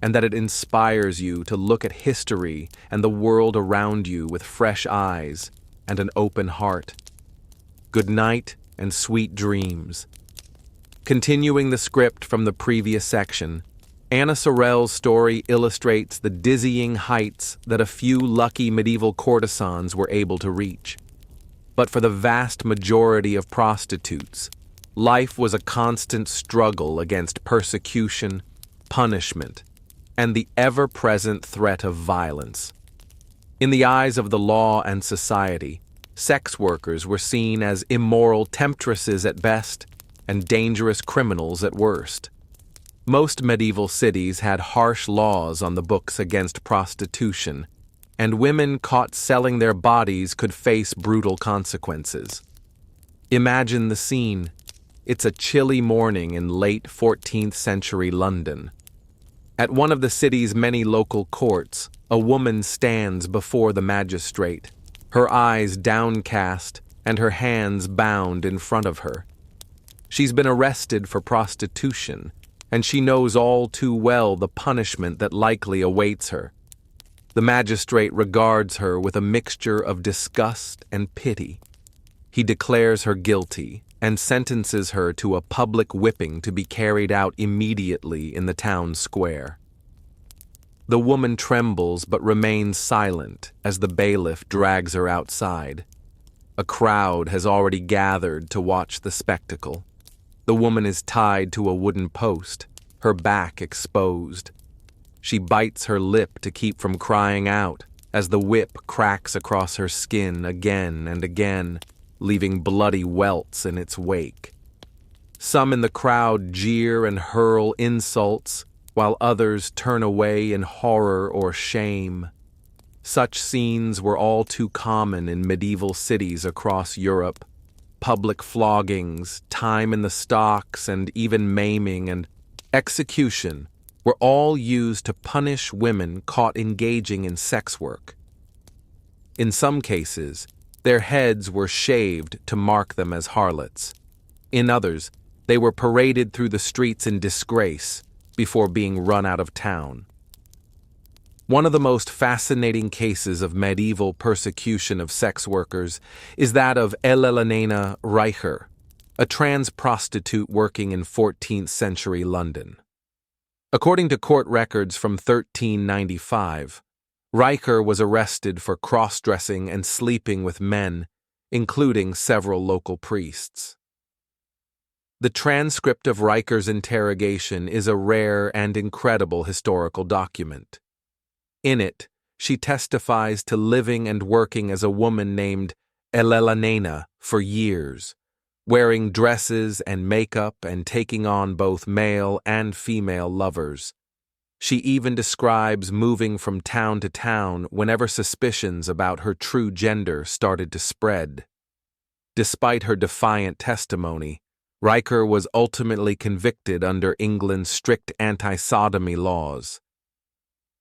and that it inspires you to look at history and the world around you with fresh eyes and an open heart. Good night and sweet dreams. Continuing the script from the previous section, Anna Sorel's story illustrates the dizzying heights that a few lucky medieval courtesans were able to reach. But for the vast majority of prostitutes, life was a constant struggle against persecution, punishment, and the ever-present threat of violence. In the eyes of the law and society, sex workers were seen as immoral temptresses at best and dangerous criminals at worst. Most medieval cities had harsh laws on the books against prostitution, and women caught selling their bodies could face brutal consequences. Imagine the scene. It's a chilly morning in late 14th century London. At one of the city's many local courts, a woman stands before the magistrate, her eyes downcast and her hands bound in front of her. She's been arrested for prostitution, and she knows all too well the punishment that likely awaits her. The magistrate regards her with a mixture of disgust and pity. He declares her guilty and sentences her to a public whipping to be carried out immediately in the town square. The woman trembles but remains silent as the bailiff drags her outside. A crowd has already gathered to watch the spectacle. The woman is tied to a wooden post, her back exposed. She bites her lip to keep from crying out as the whip cracks across her skin again and again, leaving bloody welts in its wake. Some in the crowd jeer and hurl insults, while others turn away in horror or shame. Such scenes were all too common in medieval cities across Europe. Public floggings, time in the stocks, and even maiming and execution were all used to punish women caught engaging in sex work. In some cases, their heads were shaved to mark them as harlots. In others, they were paraded through the streets in disgrace before being run out of town. One of the most fascinating cases of medieval persecution of sex workers is that of Elena Reicher, a trans prostitute working in 14th century London. According to court records from 1395, Reicher was arrested for cross-dressing and sleeping with men, including several local priests. The transcript of Reicher's interrogation is a rare and incredible historical document. In it, she testifies to living and working as a woman named Elena for years, wearing dresses and makeup and taking on both male and female lovers. She even describes moving from town to town whenever suspicions about her true gender started to spread. Despite her defiant testimony, Reicher was ultimately convicted under England's strict anti-sodomy laws.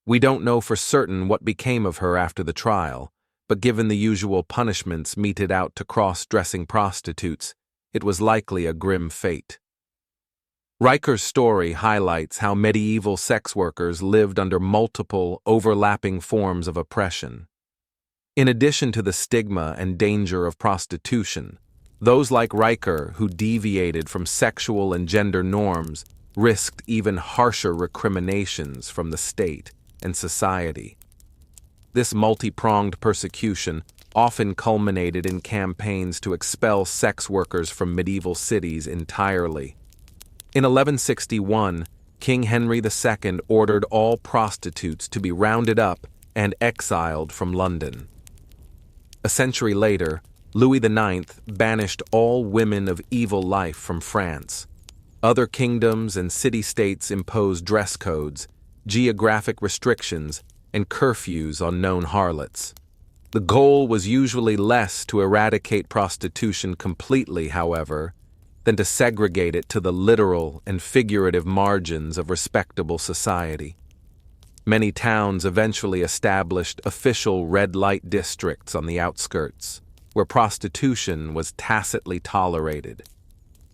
We don't know for certain what became of her after the trial, but given the usual punishments meted out to cross-dressing prostitutes, it was likely a grim fate. Reicher's story highlights how medieval sex workers lived under multiple, overlapping forms of oppression. In addition to the stigma and danger of prostitution, those like Reicher who deviated from sexual and gender norms risked even harsher recriminations from the state and society. This multi-pronged persecution often culminated in campaigns to expel sex workers from medieval cities entirely. In 1161, King Henry II ordered all prostitutes to be rounded up and exiled from London. A century later, Louis IX banished all women of evil life from France. Other kingdoms and city-states imposed dress codes, geographic restrictions, and curfews on known harlots. The goal was usually less to eradicate prostitution completely, however, than to segregate it to the literal and figurative margins of respectable society. Many towns eventually established official red light districts on the outskirts, where prostitution was tacitly tolerated.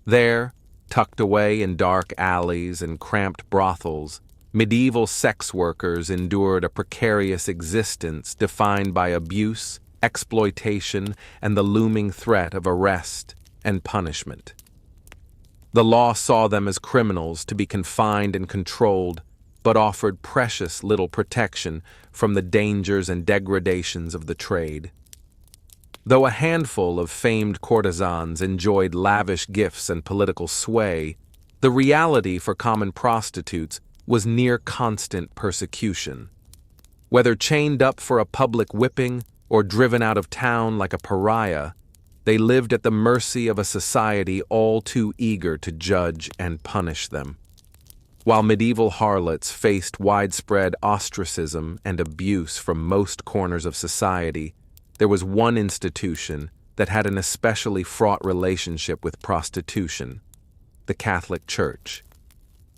There, tucked away in dark alleys and cramped brothels, medieval sex workers endured a precarious existence defined by abuse, exploitation, and the looming threat of arrest and punishment. The law saw them as criminals to be confined and controlled, but offered precious little protection from the dangers and degradations of the trade. Though a handful of famed courtesans enjoyed lavish gifts and political sway, the reality for common prostitutes was near constant persecution. Whether chained up for a public whipping or driven out of town like a pariah, they lived at the mercy of a society all too eager to judge and punish them. While medieval harlots faced widespread ostracism and abuse from most corners of society, there was one institution that had an especially fraught relationship with prostitution: the Catholic Church.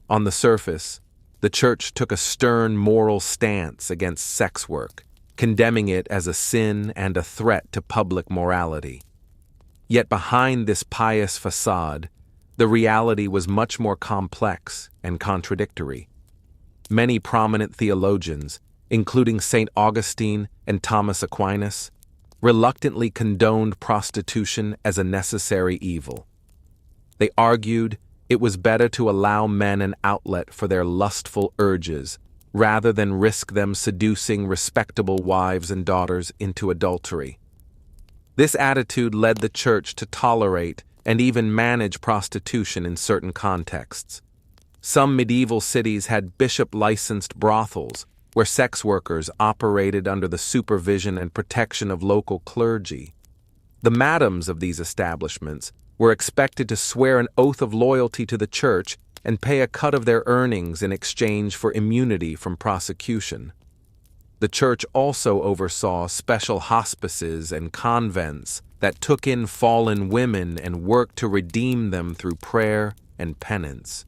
On the surface, the Church took a stern moral stance against sex work, condemning it as a sin and a threat to public morality. Yet behind this pious facade, the reality was much more complex and contradictory. Many prominent theologians, including St. Augustine and Thomas Aquinas, reluctantly condoned prostitution as a necessary evil. They argued it was better to allow men an outlet for their lustful urges rather than risk them seducing respectable wives and daughters into adultery. This attitude led the Church to tolerate and even manage prostitution in certain contexts. Some medieval cities had bishop-licensed brothels where sex workers operated under the supervision and protection of local clergy. The madams of these establishments were expected to swear an oath of loyalty to the Church and pay a cut of their earnings in exchange for immunity from prosecution. The Church also oversaw special hospices and convents that took in fallen women and worked to redeem them through prayer and penance.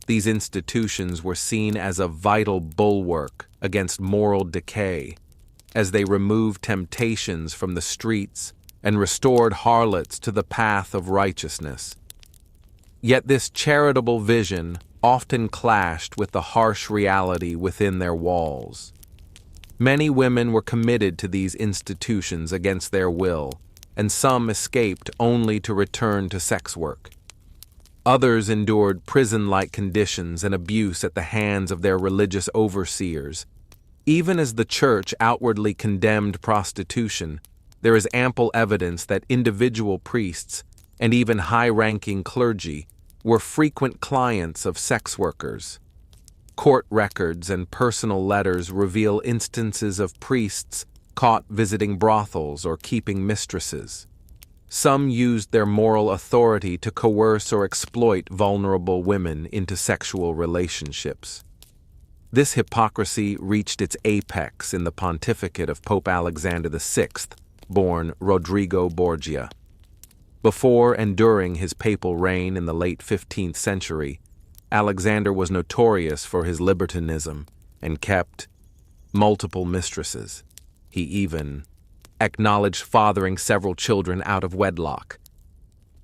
These institutions were seen as a vital bulwark against moral decay, as they removed temptations from the streets and restored harlots to the path of righteousness. Yet this charitable vision often clashed with the harsh reality within their walls. Many women were committed to these institutions against their will, and some escaped only to return to sex work. Others endured prison-like conditions and abuse at the hands of their religious overseers. Even as the church outwardly condemned prostitution, there is ample evidence that individual priests and even high-ranking clergy were frequent clients of sex workers. Court records and personal letters reveal instances of priests caught visiting brothels or keeping mistresses. Some used their moral authority to coerce or exploit vulnerable women into sexual relationships. This hypocrisy reached its apex in the pontificate of Pope Alexander VI, born Rodrigo Borgia. Before and during his papal reign in the late 15th century, Alexander was notorious for his libertinism and kept multiple mistresses. He even acknowledged fathering several children out of wedlock.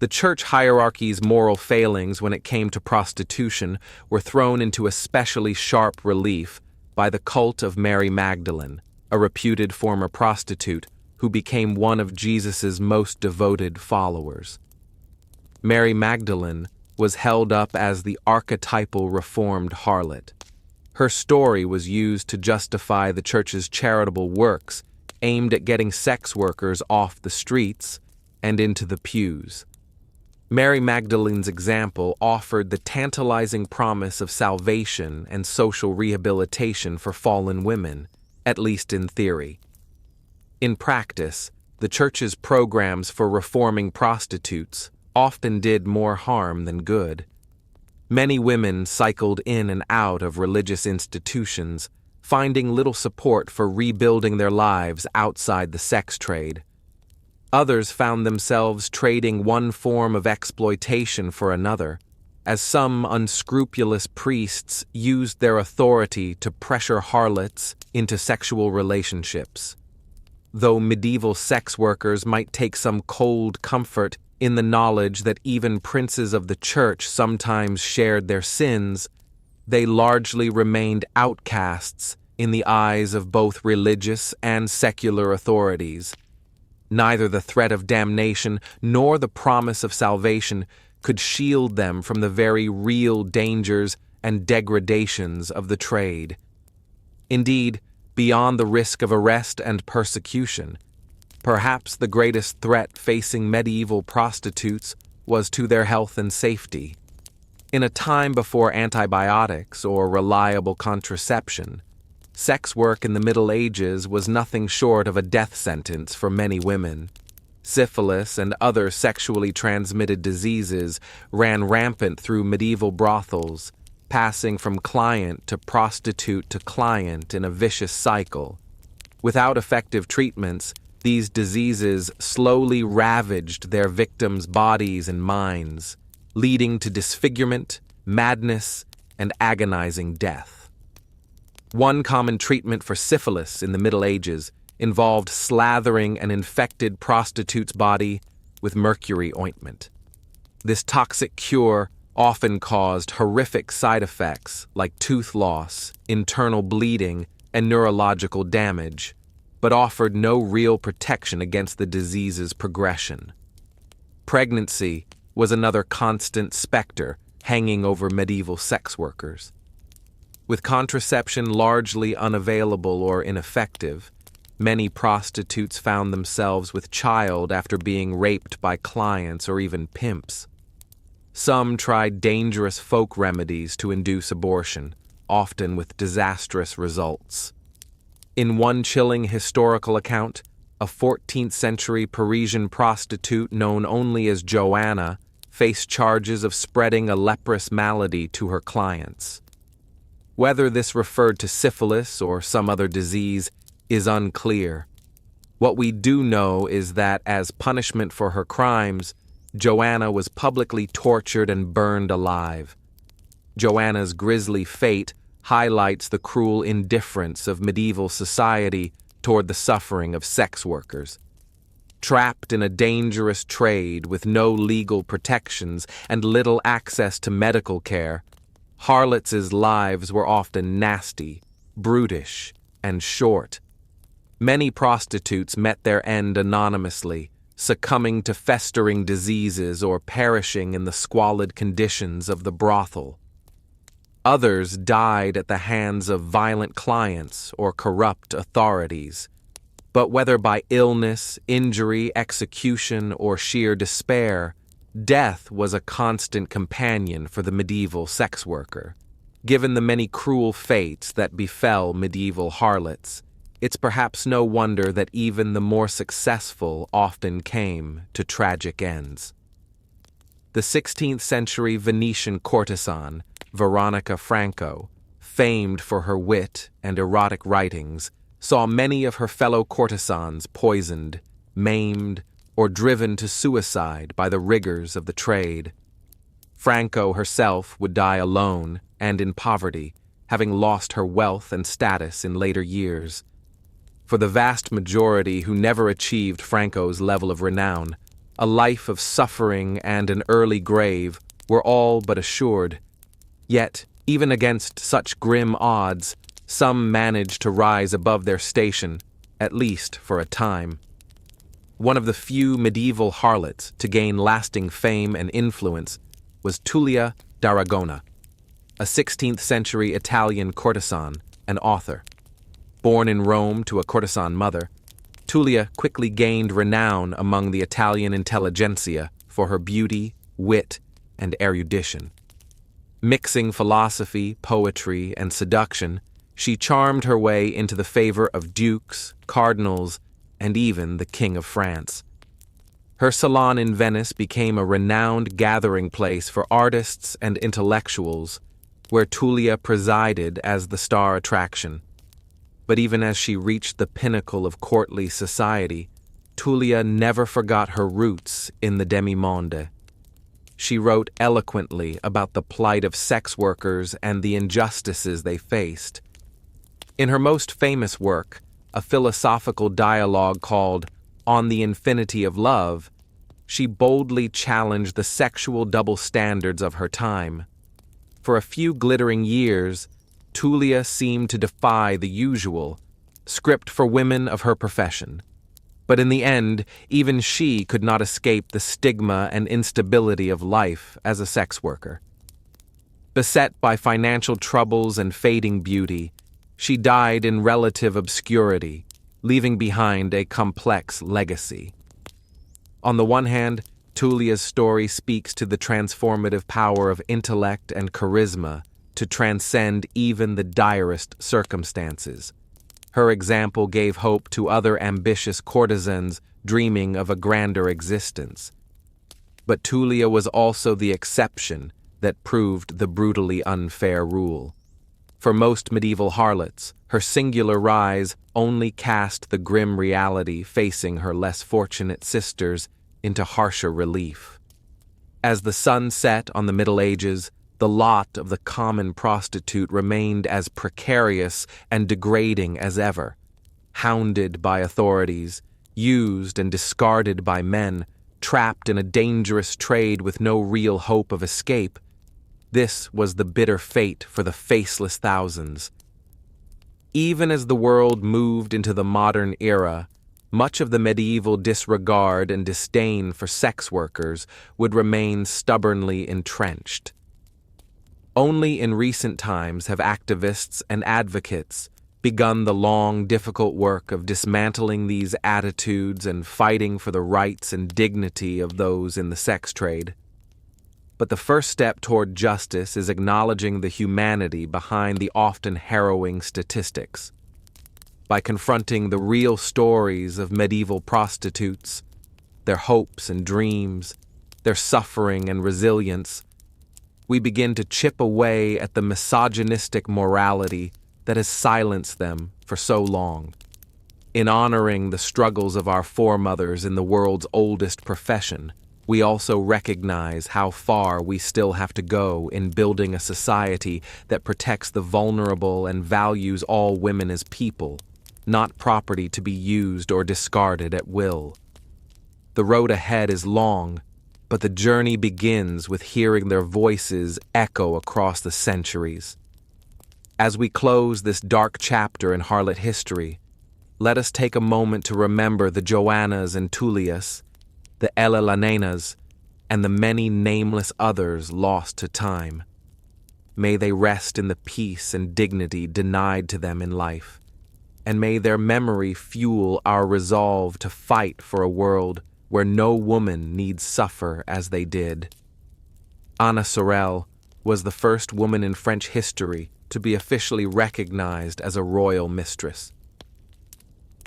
The church hierarchy's moral failings when it came to prostitution were thrown into especially sharp relief by the cult of Mary Magdalene, a reputed former prostitute who became one of Jesus's most devoted followers. Mary Magdalene was held up as the archetypal reformed harlot. Her story was used to justify the church's charitable works aimed at getting sex workers off the streets and into the pews. Mary Magdalene's example offered the tantalizing promise of salvation and social rehabilitation for fallen women, at least in theory. In practice, the church's programs for reforming prostitutes often did more harm than good. Many women cycled in and out of religious institutions, finding little support for rebuilding their lives outside the sex trade. Others found themselves trading one form of exploitation for another, as some unscrupulous priests used their authority to pressure harlots into sexual relationships. Though medieval sex workers might take some cold comfort in the knowledge that even princes of the church sometimes shared their sins, they largely remained outcasts in the eyes of both religious and secular authorities. Neither the threat of damnation nor the promise of salvation could shield them from the very real dangers and degradations of the trade. Indeed, beyond the risk of arrest and persecution, perhaps the greatest threat facing medieval prostitutes was to their health and safety. In a time before antibiotics or reliable contraception, sex work in the Middle Ages was nothing short of a death sentence for many women. Syphilis and other sexually transmitted diseases ran rampant through medieval brothels, passing from client to prostitute to client in a vicious cycle. Without effective treatments, these diseases slowly ravaged their victims' bodies and minds, leading to disfigurement, madness, and agonizing death. One common treatment for syphilis in the Middle Ages involved slathering an infected prostitute's body with mercury ointment. This toxic cure often caused horrific side effects like tooth loss, internal bleeding, and neurological damage, but offered no real protection against the disease's progression. Pregnancy was another constant specter hanging over medieval sex workers. With contraception largely unavailable or ineffective, many prostitutes found themselves with child after being raped by clients or even pimps. Some tried dangerous folk remedies to induce abortion, often with disastrous results. In one chilling historical account, a 14th century Parisian prostitute known only as Joanna faced charges of spreading a leprous malady to her clients. Whether this referred to syphilis or some other disease is unclear. What we do know is that as punishment for her crimes, Joanna was publicly tortured and burned alive. Joanna's grisly fate highlights the cruel indifference of medieval society toward the suffering of sex workers. Trapped in a dangerous trade with no legal protections and little access to medical care, harlots' lives were often nasty, brutish, and short, Many prostitutes met their end anonymously, succumbing to festering diseases or perishing in the squalid conditions of the brothel. Others died at the hands of violent clients or corrupt authorities. But whether by illness, injury, execution, or sheer despair, death was a constant companion for the medieval sex worker. Given the many cruel fates that befell medieval harlots, it's perhaps no wonder that even the more successful often came to tragic ends. The 16th century Venetian courtesan, Veronica Franco, famed for her wit and erotic writings, saw many of her fellow courtesans poisoned, maimed, or driven to suicide by the rigors of the trade. Franco herself would die alone and in poverty, having lost her wealth and status in later years. For the vast majority who never achieved Franco's level of renown, a life of suffering and an early grave were all but assured. Yet, even against such grim odds, some managed to rise above their station, at least for a time. One of the few medieval harlots to gain lasting fame and influence was Tullia d'Aragona, a 16th century Italian courtesan and author. Born in Rome to a courtesan mother, Tullia quickly gained renown among the Italian intelligentsia for her beauty, wit, and erudition. Mixing philosophy, poetry, and seduction, she charmed her way into the favor of dukes, cardinals, and even the King of France. Her salon in Venice became a renowned gathering place for artists and intellectuals, where Tullia presided as the star attraction. But even as she reached the pinnacle of courtly society, Tullia never forgot her roots in the demi-monde. She wrote eloquently about the plight of sex workers and the injustices they faced. In her most famous work, a philosophical dialogue called On the Infinity of Love, she boldly challenged the sexual double standards of her time. For a few glittering years, Tullia seemed to defy the usual script for women of her profession. But in the end, even she could not escape the stigma and instability of life as a sex worker. Beset by financial troubles and fading beauty, she died in relative obscurity, leaving behind a complex legacy. On the one hand, Tullia's story speaks to the transformative power of intellect and charisma to transcend even the direst circumstances. Her example gave hope to other ambitious courtesans dreaming of a grander existence. But Tullia was also the exception that proved the brutally unfair rule. For most medieval harlots, her singular rise only cast the grim reality facing her less fortunate sisters into harsher relief. As the sun set on the Middle Ages, the lot of the common prostitute remained as precarious and degrading as ever. Hounded by authorities, used and discarded by men, trapped in a dangerous trade with no real hope of escape, this was the bitter fate for the faceless thousands. Even as the world moved into the modern era, much of the medieval disregard and disdain for sex workers would remain stubbornly entrenched. Only in recent times have activists and advocates begun the long, difficult work of dismantling these attitudes and fighting for the rights and dignity of those in the sex trade. But the first step toward justice is acknowledging the humanity behind the often harrowing statistics. By confronting the real stories of medieval prostitutes, their hopes and dreams, their suffering and resilience, we begin to chip away at the misogynistic morality that has silenced them for so long. In honoring the struggles of our foremothers in the world's oldest profession, we also recognize how far we still have to go in building a society that protects the vulnerable and values all women as people, not property to be used or discarded at will. The road ahead is long, but the journey begins with hearing their voices echo across the centuries. As we close this dark chapter in harlot history, let us take a moment to remember the Joannas and Tullias, the Elelenenas, and the many nameless others lost to time. May they rest in the peace and dignity denied to them in life, and may their memory fuel our resolve to fight for a world where no woman needs suffer as they did. Anna Sorel was the first woman in French history to be officially recognized as a royal mistress.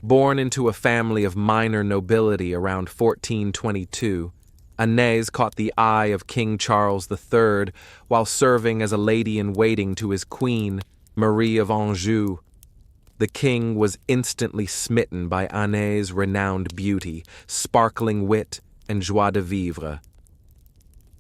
Born into a family of minor nobility around 1422, Agnès caught the eye of King Charles III while serving as a lady-in-waiting to his queen, Marie of Anjou. The king was instantly smitten by Agnès' renowned beauty, sparkling wit, and joie de vivre.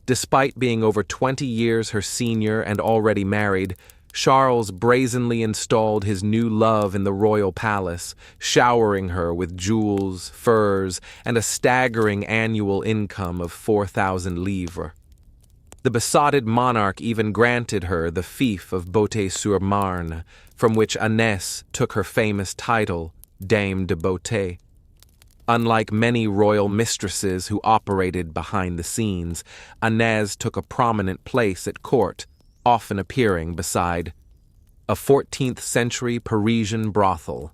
Despite being over 20 years her senior and already married, Charles brazenly installed his new love in the royal palace, showering her with jewels, furs, and a staggering annual income of 4,000 livres. The besotted monarch even granted her the fief of Beauté-sur-Marne, from which Agnès took her famous title, Dame de Beauté. Unlike many royal mistresses who operated behind the scenes, Agnès took a prominent place at court, often appearing beside a 14th-century Parisian brothel.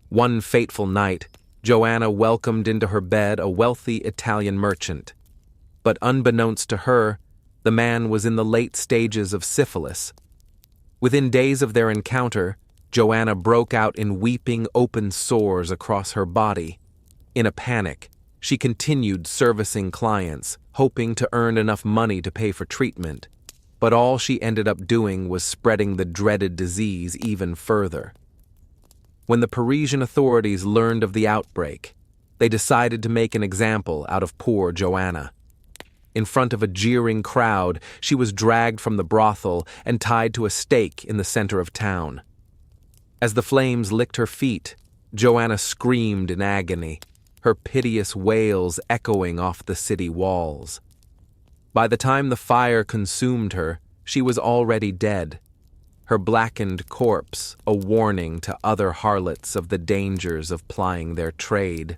One fateful night, Joanna welcomed into her bed a wealthy Italian merchant. But unbeknownst to her, the man was in the late stages of syphilis. Within days of their encounter, Joanna broke out in weeping open sores across her body. In a panic, she continued servicing clients, hoping to earn enough money to pay for treatment. But all she ended up doing was spreading the dreaded disease even further. When the Parisian authorities learned of the outbreak, they decided to make an example out of poor Joanna. In front of a jeering crowd, she was dragged from the brothel and tied to a stake in the center of town. As the flames licked her feet, Joanna screamed in agony, her piteous wails echoing off the city walls. By the time the fire consumed her, she was already dead, her blackened corpse a warning to other harlots of the dangers of plying their trade.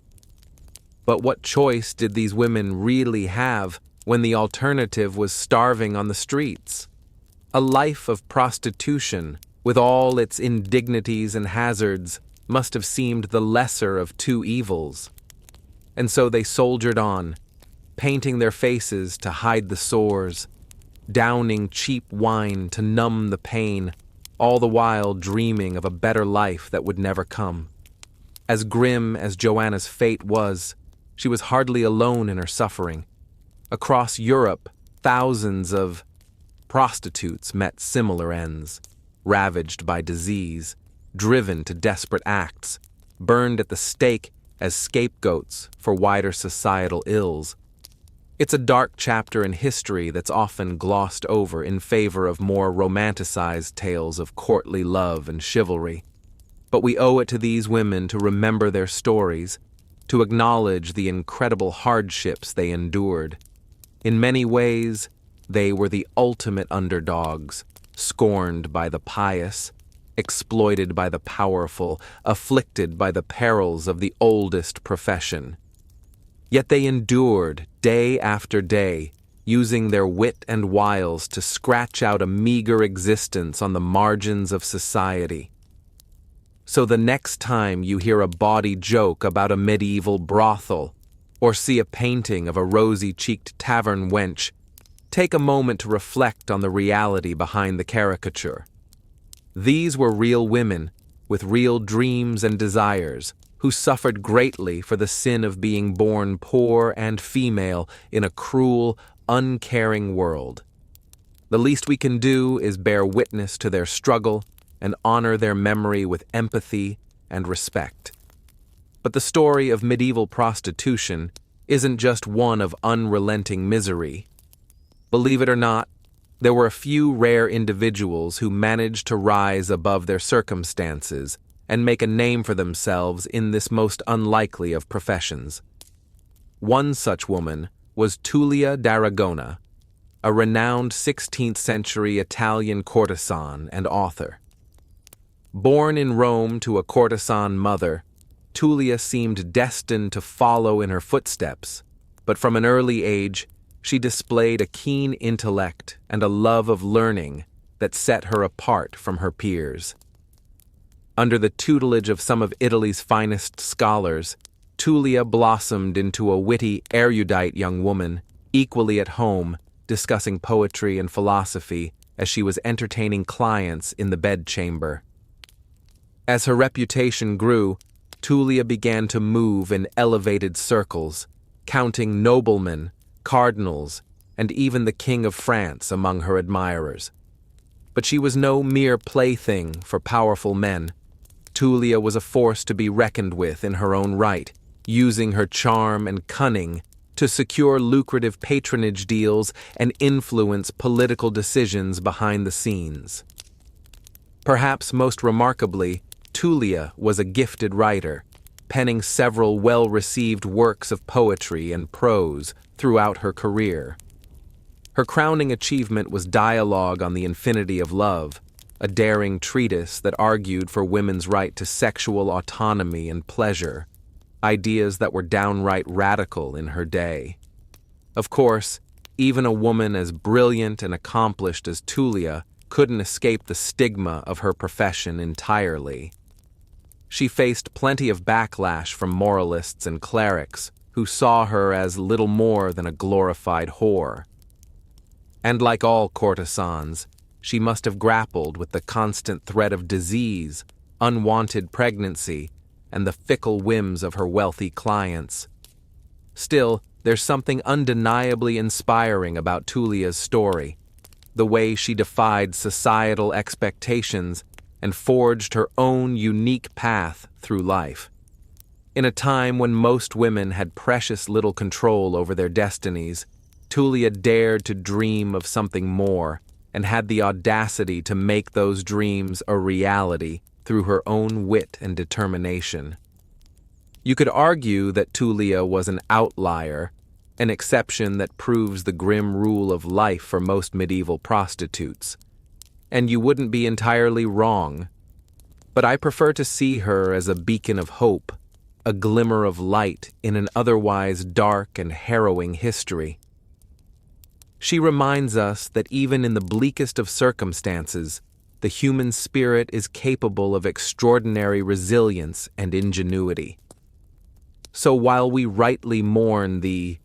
But what choice did these women really have when the alternative was starving on the streets? A life of prostitution, with all its indignities and hazards, must have seemed the lesser of two evils. And so they soldiered on, painting their faces to hide the sores, downing cheap wine to numb the pain, all the while dreaming of a better life that would never come. As grim as Joanna's fate was, she was hardly alone in her suffering. Across Europe, thousands of prostitutes met similar ends, ravaged by disease, driven to desperate acts, burned at the stake as scapegoats for wider societal ills. It's a dark chapter in history that's often glossed over in favor of more romanticized tales of courtly love and chivalry. But we owe it to these women to remember their stories, to acknowledge the incredible hardships they endured. In many ways, they were the ultimate underdogs, scorned by the pious, exploited by the powerful, afflicted by the perils of the oldest profession. Yet they endured day after day, using their wit and wiles to scratch out a meager existence on the margins of society. So the next time you hear a bawdy joke about a medieval brothel, or see a painting of a rosy-cheeked tavern wench, take a moment to reflect on the reality behind the caricature. These were real women, with real dreams and desires, who suffered greatly for the sin of being born poor and female in a cruel, uncaring world. The least we can do is bear witness to their struggle and honor their memory with empathy and respect. But the story of medieval prostitution isn't just one of unrelenting misery. Believe it or not, there were a few rare individuals who managed to rise above their circumstances and make a name for themselves in this most unlikely of professions. One such woman was Tullia d'Aragona, a renowned 16th-century Italian courtesan and author. Born in Rome to a courtesan mother, Tullia seemed destined to follow in her footsteps, but from an early age, she displayed a keen intellect and a love of learning that set her apart from her peers. Under the tutelage of some of Italy's finest scholars, Tullia blossomed into a witty, erudite young woman, equally at home, discussing poetry and philosophy as she was entertaining clients in the bedchamber. As her reputation grew, Tullia began to move in elevated circles, counting noblemen, cardinals, and even the King of France among her admirers. But she was no mere plaything for powerful men. Tullia was a force to be reckoned with in her own right, using her charm and cunning to secure lucrative patronage deals and influence political decisions behind the scenes. Perhaps most remarkably, Tullia was a gifted writer, penning several well-received works of poetry and prose throughout her career. Her crowning achievement was Dialogue on the Infinity of Love, a daring treatise that argued for women's right to sexual autonomy and pleasure, ideas that were downright radical in her day. Of course, even a woman as brilliant and accomplished as Tullia couldn't escape the stigma of her profession entirely. She faced plenty of backlash from moralists and clerics who saw her as little more than a glorified whore. And like all courtesans, she must have grappled with the constant threat of disease, unwanted pregnancy, and the fickle whims of her wealthy clients. Still, there's something undeniably inspiring about Tullia's story, the way she defied societal expectations and forged her own unique path through life. In a time when most women had precious little control over their destinies, Tullia dared to dream of something more and had the audacity to make those dreams a reality through her own wit and determination. You could argue that Tullia was an outlier, an exception that proves the grim rule of life for most medieval prostitutes. And you wouldn't be entirely wrong. But I prefer to see her as a beacon of hope, a glimmer of light in an otherwise dark and harrowing history. She reminds us that even in the bleakest of circumstances, the human spirit is capable of extraordinary resilience and ingenuity. So while we rightly mourn the